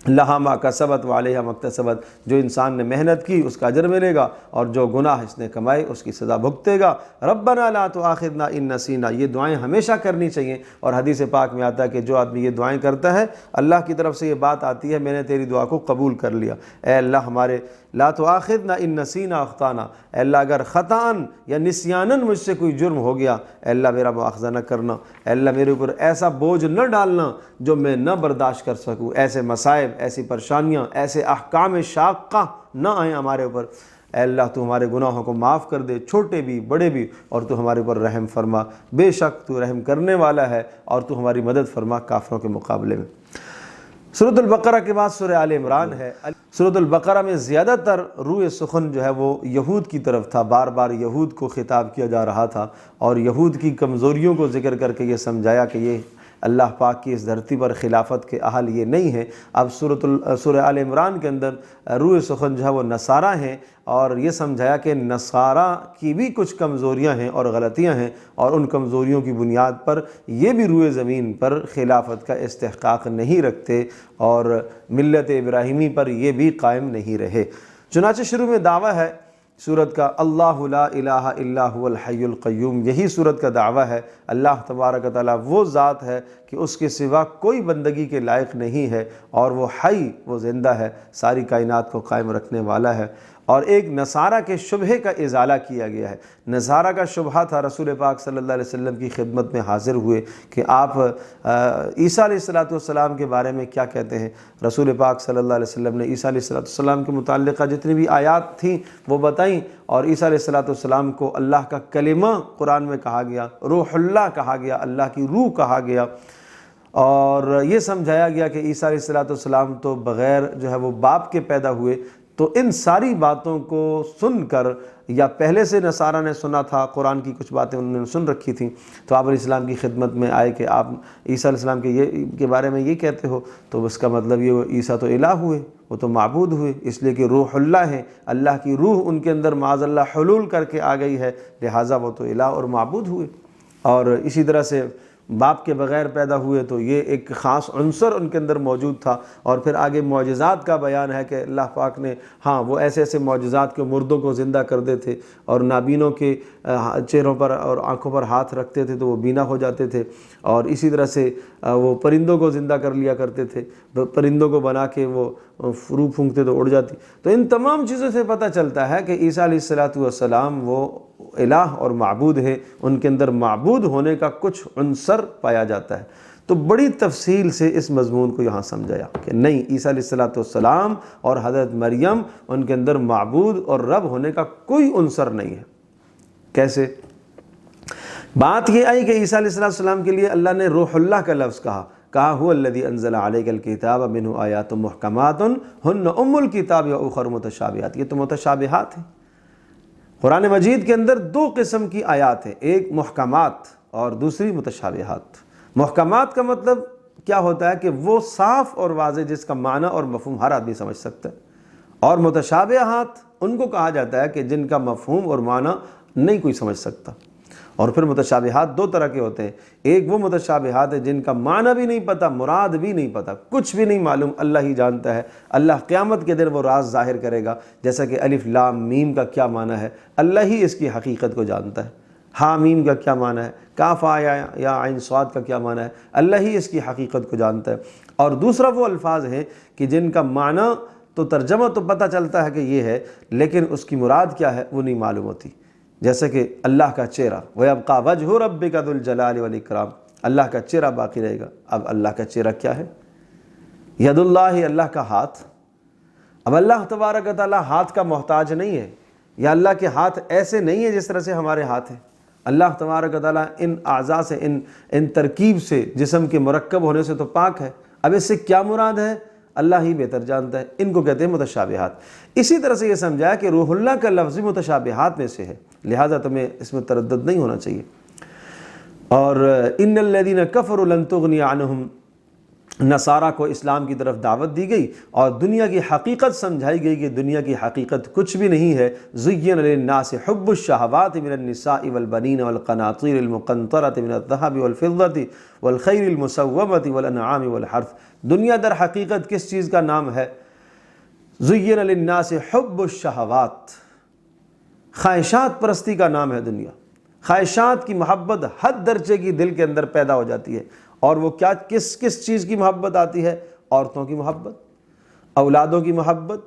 لہا ما کسبت وعلیہا ما اکتسبت، جو انسان نے محنت کی اس کا اجر ملے گا، اور جو گناہ اس نے کمائے اس کی سزا بھگتے گا۔ ربنا لا تؤاخذنا ان نسینا، یہ دعائیں ہمیشہ کرنی چاہیے، اور حدیث پاک میں آتا ہے کہ جو آدمی یہ دعائیں کرتا ہے اللہ کی طرف سے یہ بات آتی ہے میں نے تیری دعا کو قبول کر لیا۔ اے اللہ ہمارے لا تؤاخذنا ان نسینا اخطانا، اے اللہ اگر خطاً یا نسیاناً مجھ سے کوئی جرم ہو گیا، اے اللہ میرا مؤاخذہ نہ کرنا، اے اللہ میرے اوپر ایسا بوجھ نہ ڈالنا جو میں نہ برداشت کر سکوں، ایسے مصائب، ایسی پریشانیاں، ایسے احکام شاقہ نہ آئیں ہمارے اوپر۔ اے اللہ تو ہمارے گناہوں کو معاف کر دے، چھوٹے بھی بڑے بھی، اور تو ہمارے اوپر رحم فرما، بے شک تو رحم کرنے والا ہے، اور تو ہماری مدد فرما کافروں کے مقابلے میں۔ سورۃ البقرہ کے بعد سورہ آل عمران ہے۔ سورۃ البقرہ میں زیادہ تر روئے سخن جو ہے وہ یہود کی طرف تھا، بار بار یہود کو خطاب کیا جا رہا تھا، اور یہود کی کمزوریوں کو ذکر کر کے یہ سمجھایا کہ یہ اللہ پاک کی اس دھرتی پر خلافت کے اہل یہ نہیں ہیں۔ اب سورہ آل عمران کے اندر روح سخن جو ہے وہ نصارہ ہیں، اور یہ سمجھایا کہ نصارہ کی بھی کچھ کمزوریاں ہیں اور غلطیاں ہیں، اور ان کمزوریوں کی بنیاد پر یہ بھی روئے زمین پر خلافت کا استحقاق نہیں رکھتے، اور ملت ابراہیمی پر یہ بھی قائم نہیں رہے۔ چنانچہ شروع میں دعویٰ ہے سورت کا، اللہ لا الہ الا هو الحی القیوم، یہی سورت کا دعویٰ ہے۔ اللہ تبارک و تعالیٰ وہ ذات ہے کہ اس کے سوا کوئی بندگی کے لائق نہیں ہے، اور وہ حی، وہ زندہ ہے، ساری کائنات کو قائم رکھنے والا ہے۔ اور ایک نصارہ کے شبہے کا ازالہ کیا گیا ہے۔ نصارہ کا شبہہ تھا، رسول پاک صلی اللہ علیہ وسلم کی خدمت میں حاضر ہوئے کہ آپ عیسیٰ علیہ السلام کے بارے میں کیا کہتے ہیں۔ رسول پاک صلی اللہ علیہ وسلم نے عیسیٰ علیہ السلام کے متعلقہ جتنی بھی آیات تھیں وہ بتائیں، اور عیسیٰ علیہ السلام کو اللہ کا کلمہ قرآن میں کہا گیا، روح اللہ کہا گیا، اللہ کی روح کہا گیا، اور یہ سمجھایا گیا کہ عیسیٰ علیہ السلام تو بغیر جو ہے وہ باپ کے پیدا ہوئے۔ تو ان ساری باتوں کو سن کر، یا پہلے سے نصارہ نے سنا تھا، قرآن کی کچھ باتیں انہوں نے سن رکھی تھیں، تو آپ علیہ السلام کی خدمت میں آئے کہ آپ عیسیٰ علیہ السلام کے بارے میں یہ کہتے ہو، تو اس کا مطلب یہ عیسیٰ تو الہ ہوئے، وہ تو معبود ہوئے، اس لیے کہ روح اللہ ہے، اللہ کی روح ان کے اندر معاذ اللہ حلول کر کے آ گئی ہے، لہٰذا وہ تو الہ اور معبود ہوئے۔ اور اسی طرح سے باپ کے بغیر پیدا ہوئے، تو یہ ایک خاص عنصر ان کے اندر موجود تھا۔ اور پھر آگے معجزات کا بیان ہے کہ اللہ پاک نے وہ ایسے ایسے معجزات کے مردوں کو زندہ کر دیتے تھے، اور نابینوں کے چہروں پر اور آنکھوں پر ہاتھ رکھتے تھے تو وہ بینا ہو جاتے تھے، اور اسی طرح سے وہ پرندوں کو زندہ کر لیا کرتے تھے، پرندوں کو بنا کے وہ روح پھونکتے تو اڑ جاتی۔ تو ان تمام چیزوں سے پتہ چلتا ہے کہ عیسیٰ علیہ السلام وہ الہ اور معبود ہے، ان کے اندر معبود ہونے کا کچھ عنصر پایا جاتا ہے۔ تو بڑی تفصیل سے اس مضمون کو یہاں سمجھایا کہ نہیں، عیسیٰ علیہ السلام اور حضرت مریم، ان کے اندر معبود اور رب ہونے کا کوئی عنصر نہیں ہے۔ کیسے؟ بات یہ آئی کہ عیسیٰ علیہ السلام کے لیے اللہ نے روح اللہ کا لفظ کہا هو الذی انزل علیک الکتاب منہ آیات محکمات ہن ام الکتاب واخر متشابہات۔ یہ تو متشابہات ہیں۔ قرآن مجید کے اندر دو قسم کی آیات ہیں، ایک محکمات اور دوسری متشابہات۔ محکمات کا مطلب کیا ہوتا ہے کہ وہ صاف اور واضح، جس کا معنی اور مفہوم ہر آدمی سمجھ سکتا ہے، اور متشابہات ان کو کہا جاتا ہے کہ جن کا مفہوم اور معنی نہیں کوئی سمجھ سکتا۔ اور پھر متشابہات دو طرح کے ہوتے ہیں، ایک وہ متشابہات ہے جن کا معنی بھی نہیں پتہ، مراد بھی نہیں پتہ، کچھ بھی نہیں معلوم، اللہ ہی جانتا ہے۔ اللہ قیامت کے دن وہ راز ظاہر کرے گا، جیسا کہ الف لام میم کا کیا معنی ہے، اللہ ہی اس کی حقیقت کو جانتا ہے۔ ہا میم کا کیا معنی ہے، کاف یا عین صاد کا کیا معنی ہے، اللہ ہی اس کی حقیقت کو جانتا ہے۔ اور دوسرا وہ الفاظ ہیں کہ جن کا معنی تو ترجمہ تو پتہ چلتا ہے کہ یہ ہے، لیکن اس کی مراد کیا ہے وہ نہیں معلوم ہوتی، جیسے کہ اللہ کا چہرہ، وَيَبْقَى وَجْهُ رَبِّكَ ذُو الْجَلَالِ وَالْإِكْرَامِ، اللہ کا چہرہ باقی رہے گا۔ اب اللہ کا چہرہ کیا ہے؟ ید اللہ، اللہ کا ہاتھ۔ اب اللہ تبارک و تعالیٰ ہاتھ کا محتاج نہیں ہے، یا اللہ کے ہاتھ ایسے نہیں ہے جس طرح سے ہمارے ہاتھ ہیں۔ اللہ تبارک و تعالیٰ ان اعضاء سے، ان ترکیب سے، جسم کے مرکب ہونے سے تو پاک ہے۔ اب اس سے کیا مراد ہے اللہ ہی بہتر جانتا ہے، ان کو کہتے ہیں متشابہات۔ اسی طرح سے یہ سمجھایا کہ روح اللہ کا لفظ متشابہات میں سے ہے، لہٰذا تمہیں اس میں تردد نہیں ہونا چاہیے۔ اور ان الذین کفروا لن تغنی عنہم، نصارہ کو اسلام کی طرف دعوت دی گئی اور دنیا کی حقیقت سمجھائی گئی کہ دنیا کی حقیقت کچھ بھی نہیں ہے۔ زین للناس حب الشہوات من النساء والبنین والقناطیر المقنطرۃ من الذہب والفضۃ والخیل المسومۃ والانعام والحرث۔ دنیا در حقیقت کس چیز کا نام ہے؟ زین للناس حب الشہوات، خواہشات پرستی کا نام ہے دنیا۔ خواہشات کی محبت حد درجے کی دل کے اندر پیدا ہو جاتی ہے، اور وہ کیا کس چیز کی محبت آتی ہے؟ عورتوں کی محبت، اولادوں کی محبت،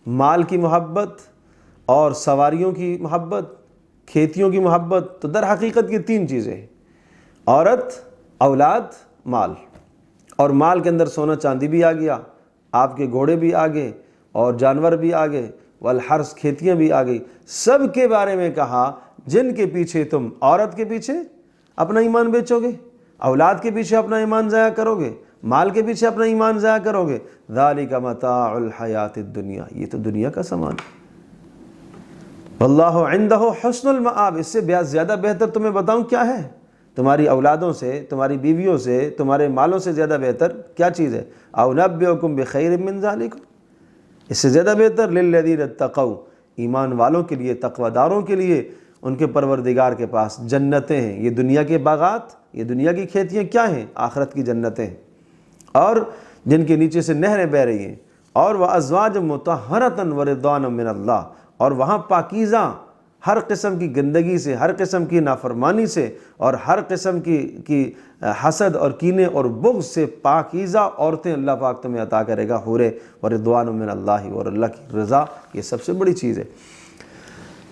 مال کی محبت، اور سواریوں کی محبت، کھیتیوں کی محبت۔ تو در حقیقت یہ تین چیزیں ہیں، عورت، اولاد، مال۔ اور مال کے اندر سونا چاندی بھی آ گیا، آپ کے گھوڑے بھی آ گئے، اور جانور بھی آ گئے، والحرث، کھیتیاں بھی آ گئی۔ سب کے بارے میں کہا جن کے پیچھے تم، عورت کے پیچھے اپنا ایمان بیچو گے، اولاد کے پیچھے اپنا ایمان ضائع کرو گے، مال کے پیچھے اپنا ایمان ضائع کرو گے، ذالک متاع الحیات الدنیا، یہ تو دنیا کا سامان ہے۔ واللہ عندہ حسن المآب، اس سے زیادہ بہتر تمہیں بتاؤں کیا ہے؟ تمہاری اولادوں سے، تمہاری بیویوں سے، تمہارے مالوں سے زیادہ بہتر کیا چیز ہے؟ او نبئکم بخیر من ذالکم، اس سے زیادہ بہتر للذین اتقوا، ایمان والوں کے لیے، تقوی داروں کے لیے ان کے پروردگار کے پاس جنتیں ہیں۔ یہ دنیا کے باغات، یہ دنیا کی کھیتیاں کیا ہیں؟ آخرت کی جنتیں ہیں، اور جن کے نیچے سے نہریں بہہ رہی ہیں، اور وَأَزْوَاجٌ مُطَهَّرَةٌ وَرِضْوَانٌ مِّنَ اللَّهِ، اور وہاں پاکیزہ، ہر قسم کی گندگی سے، ہر قسم کی نافرمانی سے، اور ہر قسم کی حسد اور کینے اور بغض سے پاکیزہ عورتیں اللہ پاک تمہیں عطا کرے گا، حوریں، وَرِضْوَانٌ مِّنَ اللَّهِ، اور اللہ کی رضا، یہ سب سے بڑی چیز ہے۔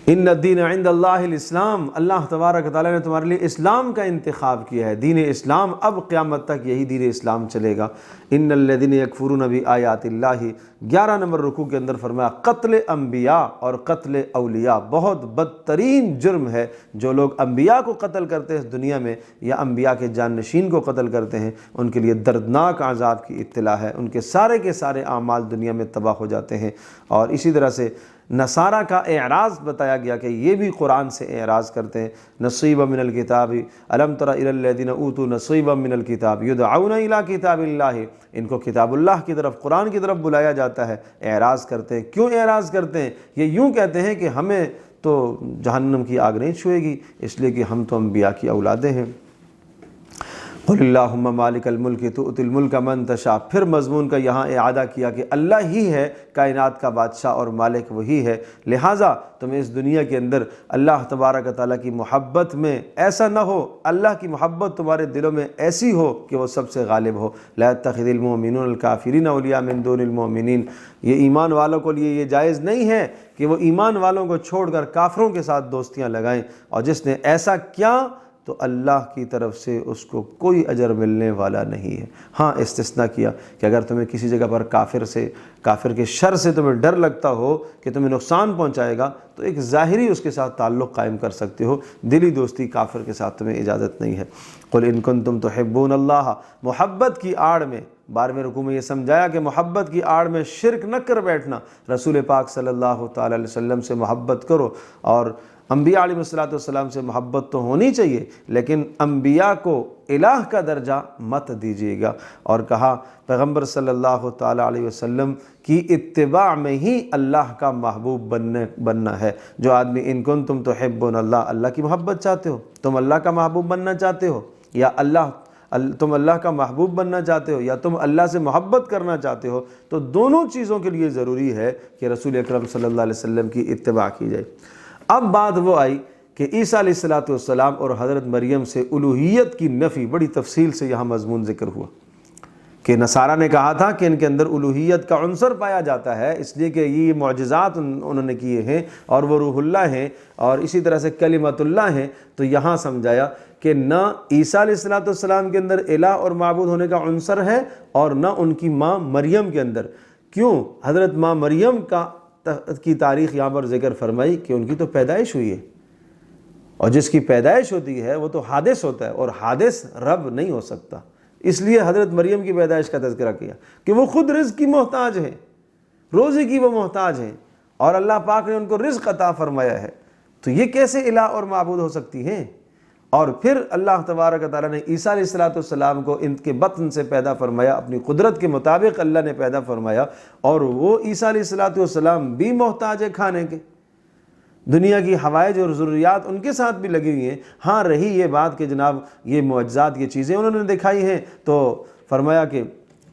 ان الدین عند اللہ الاسلام، اللہ تبارک تعالیٰ نے تمہارے لیے اسلام کا انتخاب کیا ہے، دین اسلام، اب قیامت تک یہی دین اسلام چلے گا۔ ان الذین یکفرون بآیات اللہ، 11 نمبر رکوع کے اندر فرمایا قتل انبیاء اور قتل اولیاء بہت بدترین جرم ہے۔ جو لوگ انبیاء کو قتل کرتے ہیں اس دنیا میں، یا انبیاء کے جانشین کو قتل کرتے ہیں، ان کے لیے دردناک عذاب کی اطلاع ہے، ان کے سارے اعمال دنیا میں تباہ ہو جاتے ہیں۔ اور اسی طرح سے نصارہ کا اعراض بتایا گیا کہ یہ بھی قرآن سے اعراض کرتے ہیں۔ نصیبا من الکتاب الم تر الی الذین اوتوا نصیبا من الکتاب یدعون الی کتاب اللہ، ان کو کتاب اللہ کی طرف، قرآن کی طرف بلایا جاتا ہے، اعراض کرتے ہیں۔ کیوں اعراض کرتے ہیں؟ یہ یوں کہتے ہیں کہ ہمیں تو جہنم کی آگ نہیں چھوئے گی، اس لیے کہ ہم تو انبیاء کی اولادیں ہیں۔ قل اللہم مالک الملک تؤتی الملک من تشاء، پھر مضمون کا یہاں اعادہ کیا کہ اللہ ہی ہے کائنات کا بادشاہ اور مالک وہی ہے، لہٰذا تمہیں اس دنیا کے اندر اللہ تبارک تعالیٰ کی محبت میں ایسا نہ ہو، اللہ کی محبت تمہارے دلوں میں ایسی ہو کہ وہ سب سے غالب ہو۔ لا يتخذ المؤمنون الکافرین اولیاء من دون المؤمنین، یہ ایمان والوں کے لیے یہ جائز نہیں ہے کہ وہ ایمان والوں کو چھوڑ کر کافروں کے ساتھ دوستیاں لگائیں، اور جس نے ایسا کیا تو اللہ کی طرف سے اس کو کوئی اجر ملنے والا نہیں ہے۔ ہاں استثناء کیا کہ اگر تمہیں کسی جگہ پر کافر کے شر سے تمہیں ڈر لگتا ہو کہ تمہیں نقصان پہنچائے گا، تو ایک ظاہری اس کے ساتھ تعلق قائم کر سکتے ہو، دلی دوستی کافر کے ساتھ تمہیں اجازت نہیں ہے۔ قل ان کنتم تحبون اللہ، محبت کی آڑ میں، 12ویں رکوع میں یہ سمجھایا کہ محبت کی آڑ میں شرک نہ کر بیٹھنا، رسول پاک صلی اللہ تعالی علیہ وسلم سے محبت کرو، اور انبیاء علیہ السلام سے محبت تو ہونی چاہیے، لیکن انبیاء کو الہ کا درجہ مت دیجیے گا، اور کہا پیغمبر صلی اللہ تعالی علیہ وسلم کی اتباع میں ہی اللہ کا محبوب بننا ہے۔ جو آدمی ان کنتم تحبون اللہ، اللہ کی محبت چاہتے ہو، تم اللہ کا محبوب بننا چاہتے ہو، یا تم اللہ کا محبوب بننا چاہتے ہو، یا تم اللہ سے محبت کرنا چاہتے ہو، تو دونوں چیزوں کے لیے ضروری ہے کہ رسول اکرم صلی اللہ علیہ وسلم کی اتباع کی جائے۔ اب بات وہ آئی کہ عیسیٰ علیہ السلام اور حضرت مریم سے الوہیت کی نفی بڑی تفصیل سے یہاں مضمون ذکر ہوا، کہ نصارہ نے کہا تھا کہ ان کے اندر الوہیت کا عنصر پایا جاتا ہے، اس لیے کہ یہ معجزات انہوں نے کیے ہیں اور وہ روح اللہ ہیں اور اسی طرح سے کلمت اللہ ہیں۔ تو یہاں سمجھایا کہ نہ عیسیٰ علیہ السلام کے اندر الہ اور معبود ہونے کا عنصر ہے، اور نہ ان کی ماں مریم کے اندر۔ کیوں؟ حضرت ماں مریم کی تاریخ یہاں پر ذکر فرمائی کہ ان کی تو پیدائش ہوئی ہے، اور جس کی پیدائش ہوتی ہے وہ تو حادث ہوتا ہے، اور حادث رب نہیں ہو سکتا، اس لیے حضرت مریم کی پیدائش کا تذکرہ کیا کہ وہ خود رزق کی محتاج ہیں، روزی کی وہ محتاج ہیں، اور اللہ پاک نے ان کو رزق عطا فرمایا ہے۔ تو یہ کیسے الہ اور معبود ہو سکتی ہیں؟ اور پھر اللہ تبارک تعالیٰ نے عیسیٰ علیہ السلام کو ان کے بطن سے پیدا فرمایا، اپنی قدرت کے مطابق اللہ نے پیدا فرمایا، اور وہ عیسیٰ علیہ السلام بھی محتاج ہے کھانے کے، دنیا کی حوائج اور ضروریات ان کے ساتھ بھی لگی ہوئی ہیں۔ ہاں رہی یہ بات کہ جناب یہ معجزات، یہ چیزیں انہوں نے دکھائی ہیں، تو فرمایا کہ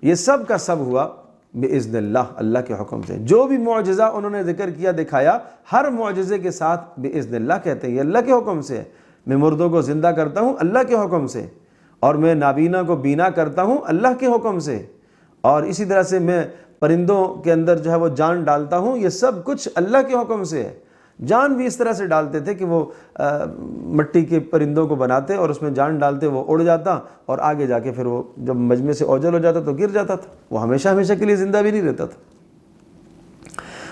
یہ سب کا سب ہوا بِإِذْنِ اللہ، اللہ کے حکم سے۔ جو بھی معجزہ انہوں نے ذکر کیا، دکھایا، ہر معجزے کے ساتھ بِإِذْنِ اللہ کہتے ہیں، یہ اللہ کے حکم سے ہے۔ میں مردوں کو زندہ کرتا ہوں اللہ کے حکم سے، اور میں نابینا کو بینا کرتا ہوں اللہ کے حکم سے، اور اسی طرح سے میں پرندوں کے اندر جو ہے وہ جان ڈالتا ہوں، یہ سب کچھ اللہ کے حکم سے ہے۔ جان بھی اس طرح سے ڈالتے تھے کہ وہ مٹی کے پرندوں کو بناتے اور اس میں جان ڈالتے، وہ اڑ جاتا، اور آگے جا کے پھر وہ جب مجمع سے اوجل ہو جاتا تو گر جاتا تھا، وہ ہمیشہ ہمیشہ کے لیے زندہ بھی نہیں رہتا تھا۔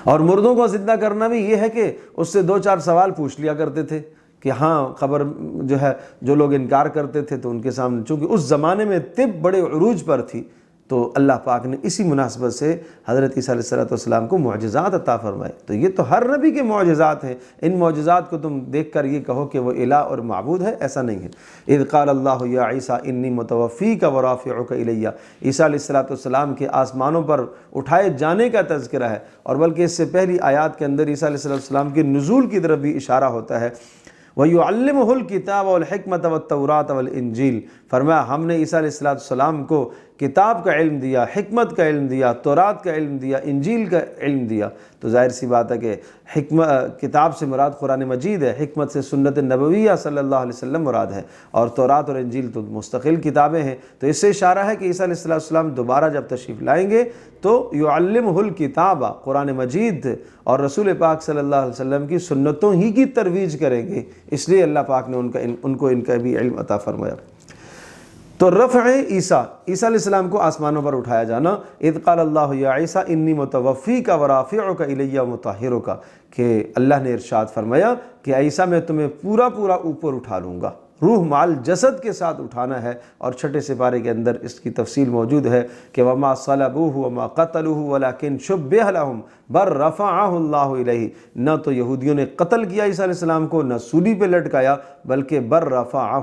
اور مردوں کو زندہ کرنا بھی یہ ہے کہ اس سے 2-4 سوال پوچھ لیا کرتے تھے کہ ہاں خبر جو ہے، جو لوگ انکار کرتے تھے تو ان کے سامنے، چونکہ اس زمانے میں طب بڑے عروج پر تھی، تو اللہ پاک نے اسی مناسبت سے حضرت عیسیٰ علیہ السلام کو معجزات عطا فرمائے۔ تو یہ تو ہر نبی کے معجزات ہیں، ان معجزات کو تم دیکھ کر یہ کہو کہ وہ الہ اور معبود ہے، ایسا نہیں ہے۔ اذ قال اللہ یا عیسیٰ انی متوفیک ورافعک الی، عیسیٰ علیہ السلام کے آسمانوں پر اٹھائے جانے کا تذکرہ ہے، اور بلکہ اس سے پہلی آیات کے اندر عیسیٰ علیہ السلام کے نزول کی طرف بھی اشارہ ہوتا ہے۔ وَيُعَلِّمُهُ الْكِتَابَ وَالْحِكْمَةَ وَالتَّوْرَاةَ وَالْإِنْجِيلَ، فرمایا ہم نے عیسیٰ علیہ السلام کو کتاب کا علم دیا، حکمت کا علم دیا، تورات کا علم دیا، انجیل کا علم دیا۔ تو ظاہر سی بات ہے کہ کتاب سے مراد قرآن مجید ہے، حکمت سے سنت نبویہ صلی اللہ علیہ وسلم مراد ہے، اور تورات اور انجیل تو مستقل کتابیں ہیں۔ تو اس سے اشارہ ہے کہ عیسیٰ علیہ السلام دوبارہ جب تشریف لائیں گے تو یعلمہ الکتاب، قرآن مجید اور رسول پاک صلی اللہ علیہ وسلم کی سنتوں ہی کی ترویج کریں گے، اس لیے اللہ پاک نے ان کو ان کا بھی علم عطا فرمایا۔ تو رفع عیسیٰ علیہ السلام کو آسمانوں پر اٹھایا جانا، اذ قال اللہ یا عیسیٰ انی متوفیک ورافعک الی ومطہرک، کہ اللہ نے ارشاد فرمایا کہ عیسیٰ میں تمہیں پورا اوپر اٹھا لوں گا، روح مال جسد کے ساتھ اٹھانا ہے، اور چھٹے سپارے کے اندر اس کی تفصیل موجود ہے کہ وما صلبوہ وما قتلوہ ولکن شبہ لہم بل رفعہ اللہ الیہ، نہ تو یہودیوں نے قتل کیا عیسیٰ علیہ السلام کو، نہ سولی پہ لٹکایا، بلکہ بل رفعہ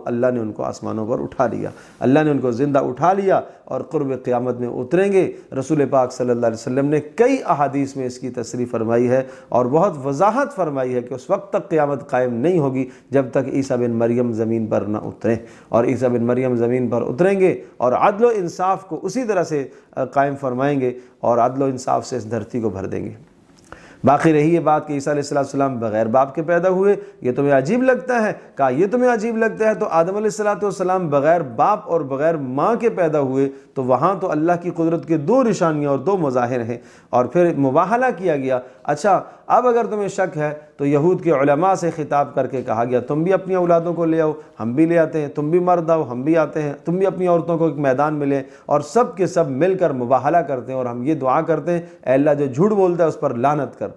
اللہ نے ان کو آسمانوں پر اٹھا لیا، اللہ نے ان کو زندہ اٹھا لیا، اور قرب قیامت میں اتریں گے۔ رسول پاک صلی اللہ علیہ وسلم نے کئی احادیث میں اس کی تصریح فرمائی ہے، اور بہت وضاحت فرمائی ہے کہ اس وقت تک قیامت قائم نہیں ہوگی جب تک عیسیٰ بن مریم زمین پر نہ اتریں، اور عیسیٰ بن مریم زمین پر اتریں گے اور عدل و انصاف کو اسی طرح سے قائم فرمائیں گے، اور عدل و انصاف سے اس دھرتی کو بھر دیں گے۔ باقی رہی یہ بات کہ عیسیٰ علیہ السلام بغیر باپ کے پیدا ہوئے، یہ تمہیں عجیب لگتا ہے؟ کہا یہ تمہیں عجیب لگتا ہے، تو آدم علیہ السلام بغیر باپ اور بغیر ماں کے پیدا ہوئے، تو وہاں تو اللہ کی قدرت کے دو نشانیاں اور دو مظاہر ہیں، اور پھر مباہلہ کیا گیا۔ اچھا اب اگر تمہیں شک ہے تو یہود کے علماء سے خطاب کر کے کہا گیا تم بھی اپنی اولادوں کو لے آؤ، ہم بھی لے آتے ہیں، تم بھی مرد آؤ، ہم بھی آتے ہیں، تم بھی اپنی عورتوں کو ایک میدان میں لیں، اور سب کے سب مل کر مباہلہ کرتے ہیں، اور ہم یہ دعا کرتے ہیں اے اللہ جو جھوٹ بولتا ہے اس پر لعنت کر۔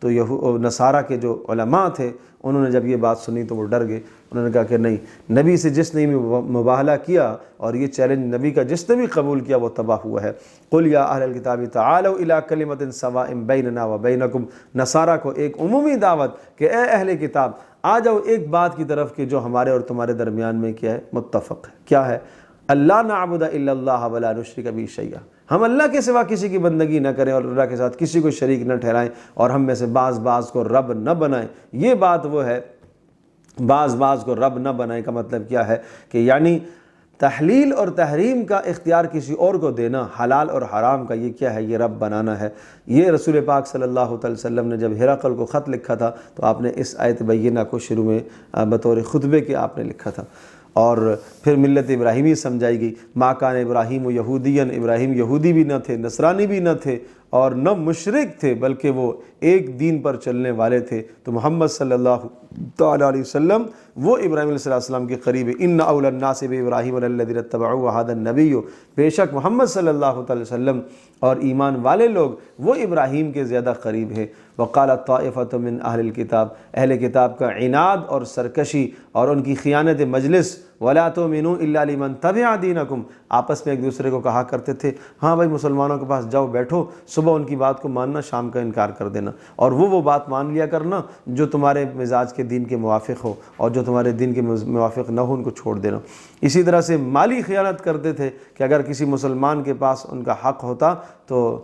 تو نصارہ کے جو علماء تھے انہوں نے جب یہ بات سنی تو وہ ڈر گئے، انہوں نے کہا کہ نہیں، نبی سے جس نے بھی مباہلہ کیا اور یہ چیلنج نبی کا جس نے بھی قبول کیا وہ تباہ ہوا ہے۔ قل یا اہل الکتاب تعالوا الی کلمۃ سواء بیننا وبینکم، نصارہ کو ایک عمومی دعوت کہ اے اہل کتاب آ جاؤ ایک بات کی طرف کہ جو ہمارے اور تمہارے درمیان میں کیا ہے، متفق ہے۔ کیا ہے؟ اللہ نعبد الا اللہ ولا نشرک بہ شیئا، ہم اللہ کے سوا کسی کی بندگی نہ کریں اور اللہ کے ساتھ کسی کو شریک نہ ٹھہرائیں، اور ہم میں سے بعض کو رب نہ بنائیں۔ یہ بات وہ ہے، بعض کو رب نہ بنائیں کا مطلب کیا ہے کہ یعنی تحلیل اور تحریم کا اختیار کسی اور کو دینا، حلال اور حرام کا، یہ کیا ہے؟ یہ رب بنانا ہے۔ یہ رسول پاک صلی اللہ علیہ وسلم نے جب ہرقل کو خط لکھا تھا تو آپ نے اس آیت بینہ کو شروع میں بطور خطبے کے آپ نے لکھا تھا، اور پھر ملت ابراہیمی سمجھائی گئی۔ ما کان ابراہیم یہودین، ابراہیم یہودی بھی نہ تھے، نصرانی بھی نہ تھے، اور نہ مشرک تھے، بلکہ وہ ایک دین پر چلنے والے تھے۔ تو محمد صلی اللہ تعالیٰ علیہ وسلم وہ ابراہیم علیہ السلام کے قریب ہے۔ ان اول الناس بابراہیم الذین اتبعوا وهذا النبی، بے شک محمد صلی اللہ تعالیٰ علیہ وسلم اور ایمان والے لوگ وہ ابراہیم کے زیادہ قریب ہیں۔ وقالت طائفۃ من اہل الکتاب، اہل کتاب کا عناد اور سرکشی اور ان کی خیانت مجلس، ولا تؤمنوا الا لمن تبع دینکم، آپس میں ایک دوسرے کو کہا کرتے تھے ہاں بھائی مسلمانوں کے پاس جاؤ بیٹھو، صبح ان کی بات کو ماننا، شام کا انکار کر دینا، اور وہ بات مان لیا کرنا جو تمہارے مزاج کے دین کے موافق ہو، اور جو تمہارے دین کے موافق نہ ہو ان کو چھوڑ دینا۔ اسی طرح سے مالی خیانت کرتے تھے کہ اگر کسی مسلمان کے پاس ان کا حق ہوتا تو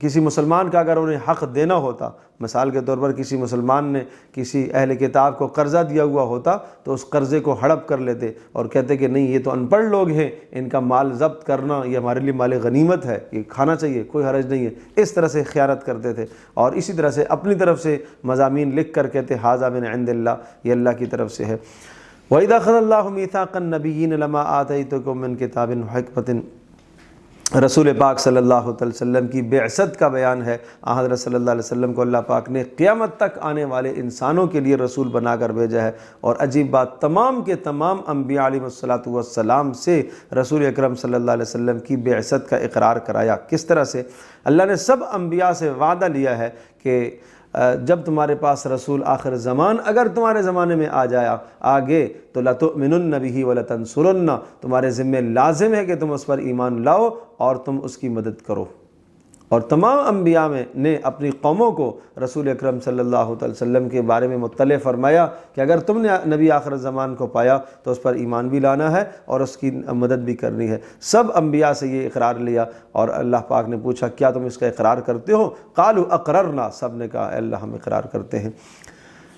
کسی مسلمان کا اگر انہیں حق دینا ہوتا، مثال کے طور پر کسی مسلمان نے کسی اہل کتاب کو قرضہ دیا ہوا ہوتا تو اس قرضے کو ہڑپ کر لیتے اور کہتے کہ نہیں یہ تو ان پڑھ لوگ ہیں، ان کا مال ضبط کرنا یہ ہمارے لیے مال غنیمت ہے، یہ کھانا چاہیے، کوئی حرج نہیں ہے۔ اس طرح سے خیانت کرتے تھے، اور اسی طرح سے اپنی طرف سے مضامین لکھ کر کہتے ھذا من عند اللہ، یہ اللہ کی طرف سے ہے۔ وَإِذَا أَخَذَ اللَّهُ مِيثَاقَ النَّبِيِّينَ لَمَا آتَيْتُكُم مِّن كِتَابٍ وَحِكْمَةٍ، رسول پاک صلی اللہ علیہ وسلم کی بعثت کا بیان ہے۔ حضرت صلی اللہ علیہ وسلم کو اللہ پاک نے قیامت تک آنے والے انسانوں کے لیے رسول بنا کر بھیجا ہے، اور عجیب بات تمام کے تمام انبیاء علیہ السلام سے رسول اکرم صلی اللہ علیہ وسلم کی بعثت کا اقرار کرایا۔ کس طرح سے؟ اللہ نے سب انبیاء سے وعدہ لیا ہے کہ جب تمہارے پاس رسول آخر زمان اگر تمہارے زمانے میں آ جایا آگے تو لَتُؤْمِنُنَّ بِهِ وَلَتَنْصُرُنَّ، تمہارے ذمہ لازم ہے کہ تم اس پر ایمان لاؤ اور تم اس کی مدد کرو۔ اور تمام انبیاء نے اپنی قوموں کو رسول اکرم صلی اللہ علیہ وسلم کے بارے میں مطلع فرمایا کہ اگر تم نے نبی آخر زمان کو پایا تو اس پر ایمان بھی لانا ہے اور اس کی مدد بھی کرنی ہے۔ سب انبیاء سے یہ اقرار لیا، اور اللہ پاک نے پوچھا کیا تم اس کا اقرار کرتے ہو؟ قالوا اقررنا، سب نے کہا اے اللہ ہم اقرار کرتے ہیں۔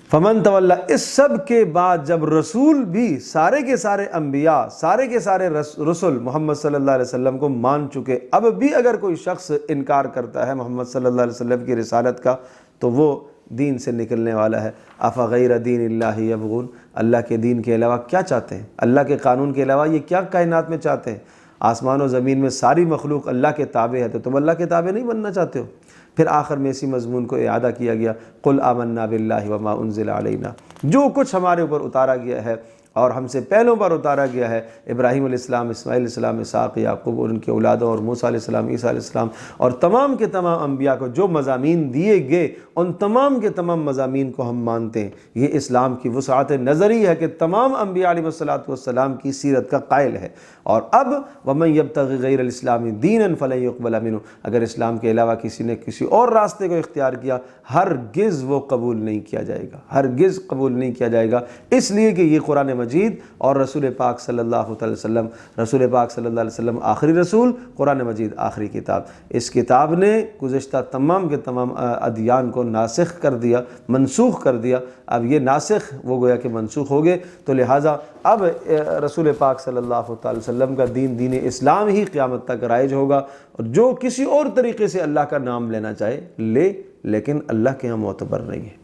فمن تولا، اس سب کے بعد جب رسول بھی سارے کے سارے انبیاء، سارے کے سارے رسول محمد صلی اللہ علیہ وسلم کو مان چکے، اب بھی اگر کوئی شخص انکار کرتا ہے محمد صلی اللہ علیہ وسلم کی رسالت کا تو وہ دین سے نکلنے والا ہے۔ افغیر دین اللہ یبغون، اللہ کے دین کے علاوہ کیا چاہتے ہیں؟ اللہ کے قانون کے علاوہ یہ کیا کائنات میں چاہتے ہیں؟ آسمان و زمین میں ساری مخلوق اللہ کے تابع ہے، تو تم اللہ کے تابع نہیں بننا چاہتے ہو؟ پھر آخر میں اسی مضمون کو اعادہ کیا گیا، قل آمنا باللہ وما انزل علینا، جو کچھ ہمارے اوپر اتارا گیا ہے اور ہم سے پہلوں پر اتارا گیا ہے، ابراہیم علیہ السلام، اسماعیل علیہ السلام، اسحاق، یعقوب اور ان کے اولادوں، اور موسیٰ علیہ السلام، عیسیٰ علیہ السلام، اور تمام کے تمام انبیاء کو جو مضامین دیے گئے ان تمام کے تمام مضامین کو ہم مانتے ہیں۔ یہ اسلام کی وسعت نظری ہے کہ تمام انبیاء علیہ السلام کی سیرت کا قائل ہے۔ اور اب وَمَن يَبْتَغِ غَيْرَ الْإِسْلَامِ دِينًا فَلَن يُقْبَلَ مِنْهُ، اگر اسلام کے علاوہ کسی نے کسی اور راستے کو اختیار کیا ہرگز وہ قبول نہیں کیا جائے گا، ہرگز قبول نہیں کیا جائے گا، اس لیے کہ یہ قرآن مجید اور رسول پاک صلی اللہ علیہ وسلم، رسول پاک صلی اللہ علیہ وسلم آخری رسول، قرآن مجید آخری کتاب، اس کتاب نے گزشتہ تمام کے تمام ادیان کو ناسخ کر دیا، منسوخ کر دیا۔ اب یہ ناسخ وہ گویا کہ منسوخ ہو گئے، تو لہٰذا اب رسول پاک صلی اللہ علیہ وسلم کا دین، دین اسلام ہی قیامت تک رائج ہوگا، اور جو کسی اور طریقے سے اللہ کا نام لینا چاہے لے، لیکن اللہ کے ہاں معتبر نہیں ہے۔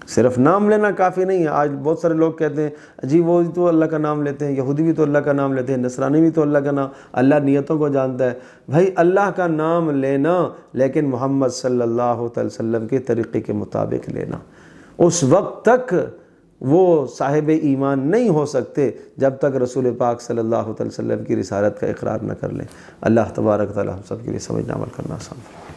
صرف نام لینا کافی نہیں ہے۔ آج بہت سارے لوگ کہتے ہیں جی وہ تو اللہ کا نام لیتے ہیں، یہودی بھی تو اللہ کا نام لیتے ہیں، نصرانی بھی تو اللہ کا نام، اللہ نیتوں کو جانتا ہے۔ بھائی اللہ کا نام لینا، لیکن محمد صلی اللہ علیہ وسلم کے طریقے کے مطابق لینا، اس وقت تک وہ صاحب ایمان نہیں ہو سکتے جب تک رسول پاک صلی اللہ علیہ وسلم کی رسالت کا اقرار نہ کر لیں۔ اللہ تبارک تعالی ہم سب کے لیے سمجھنا عمل کرنا آسان فرمائے۔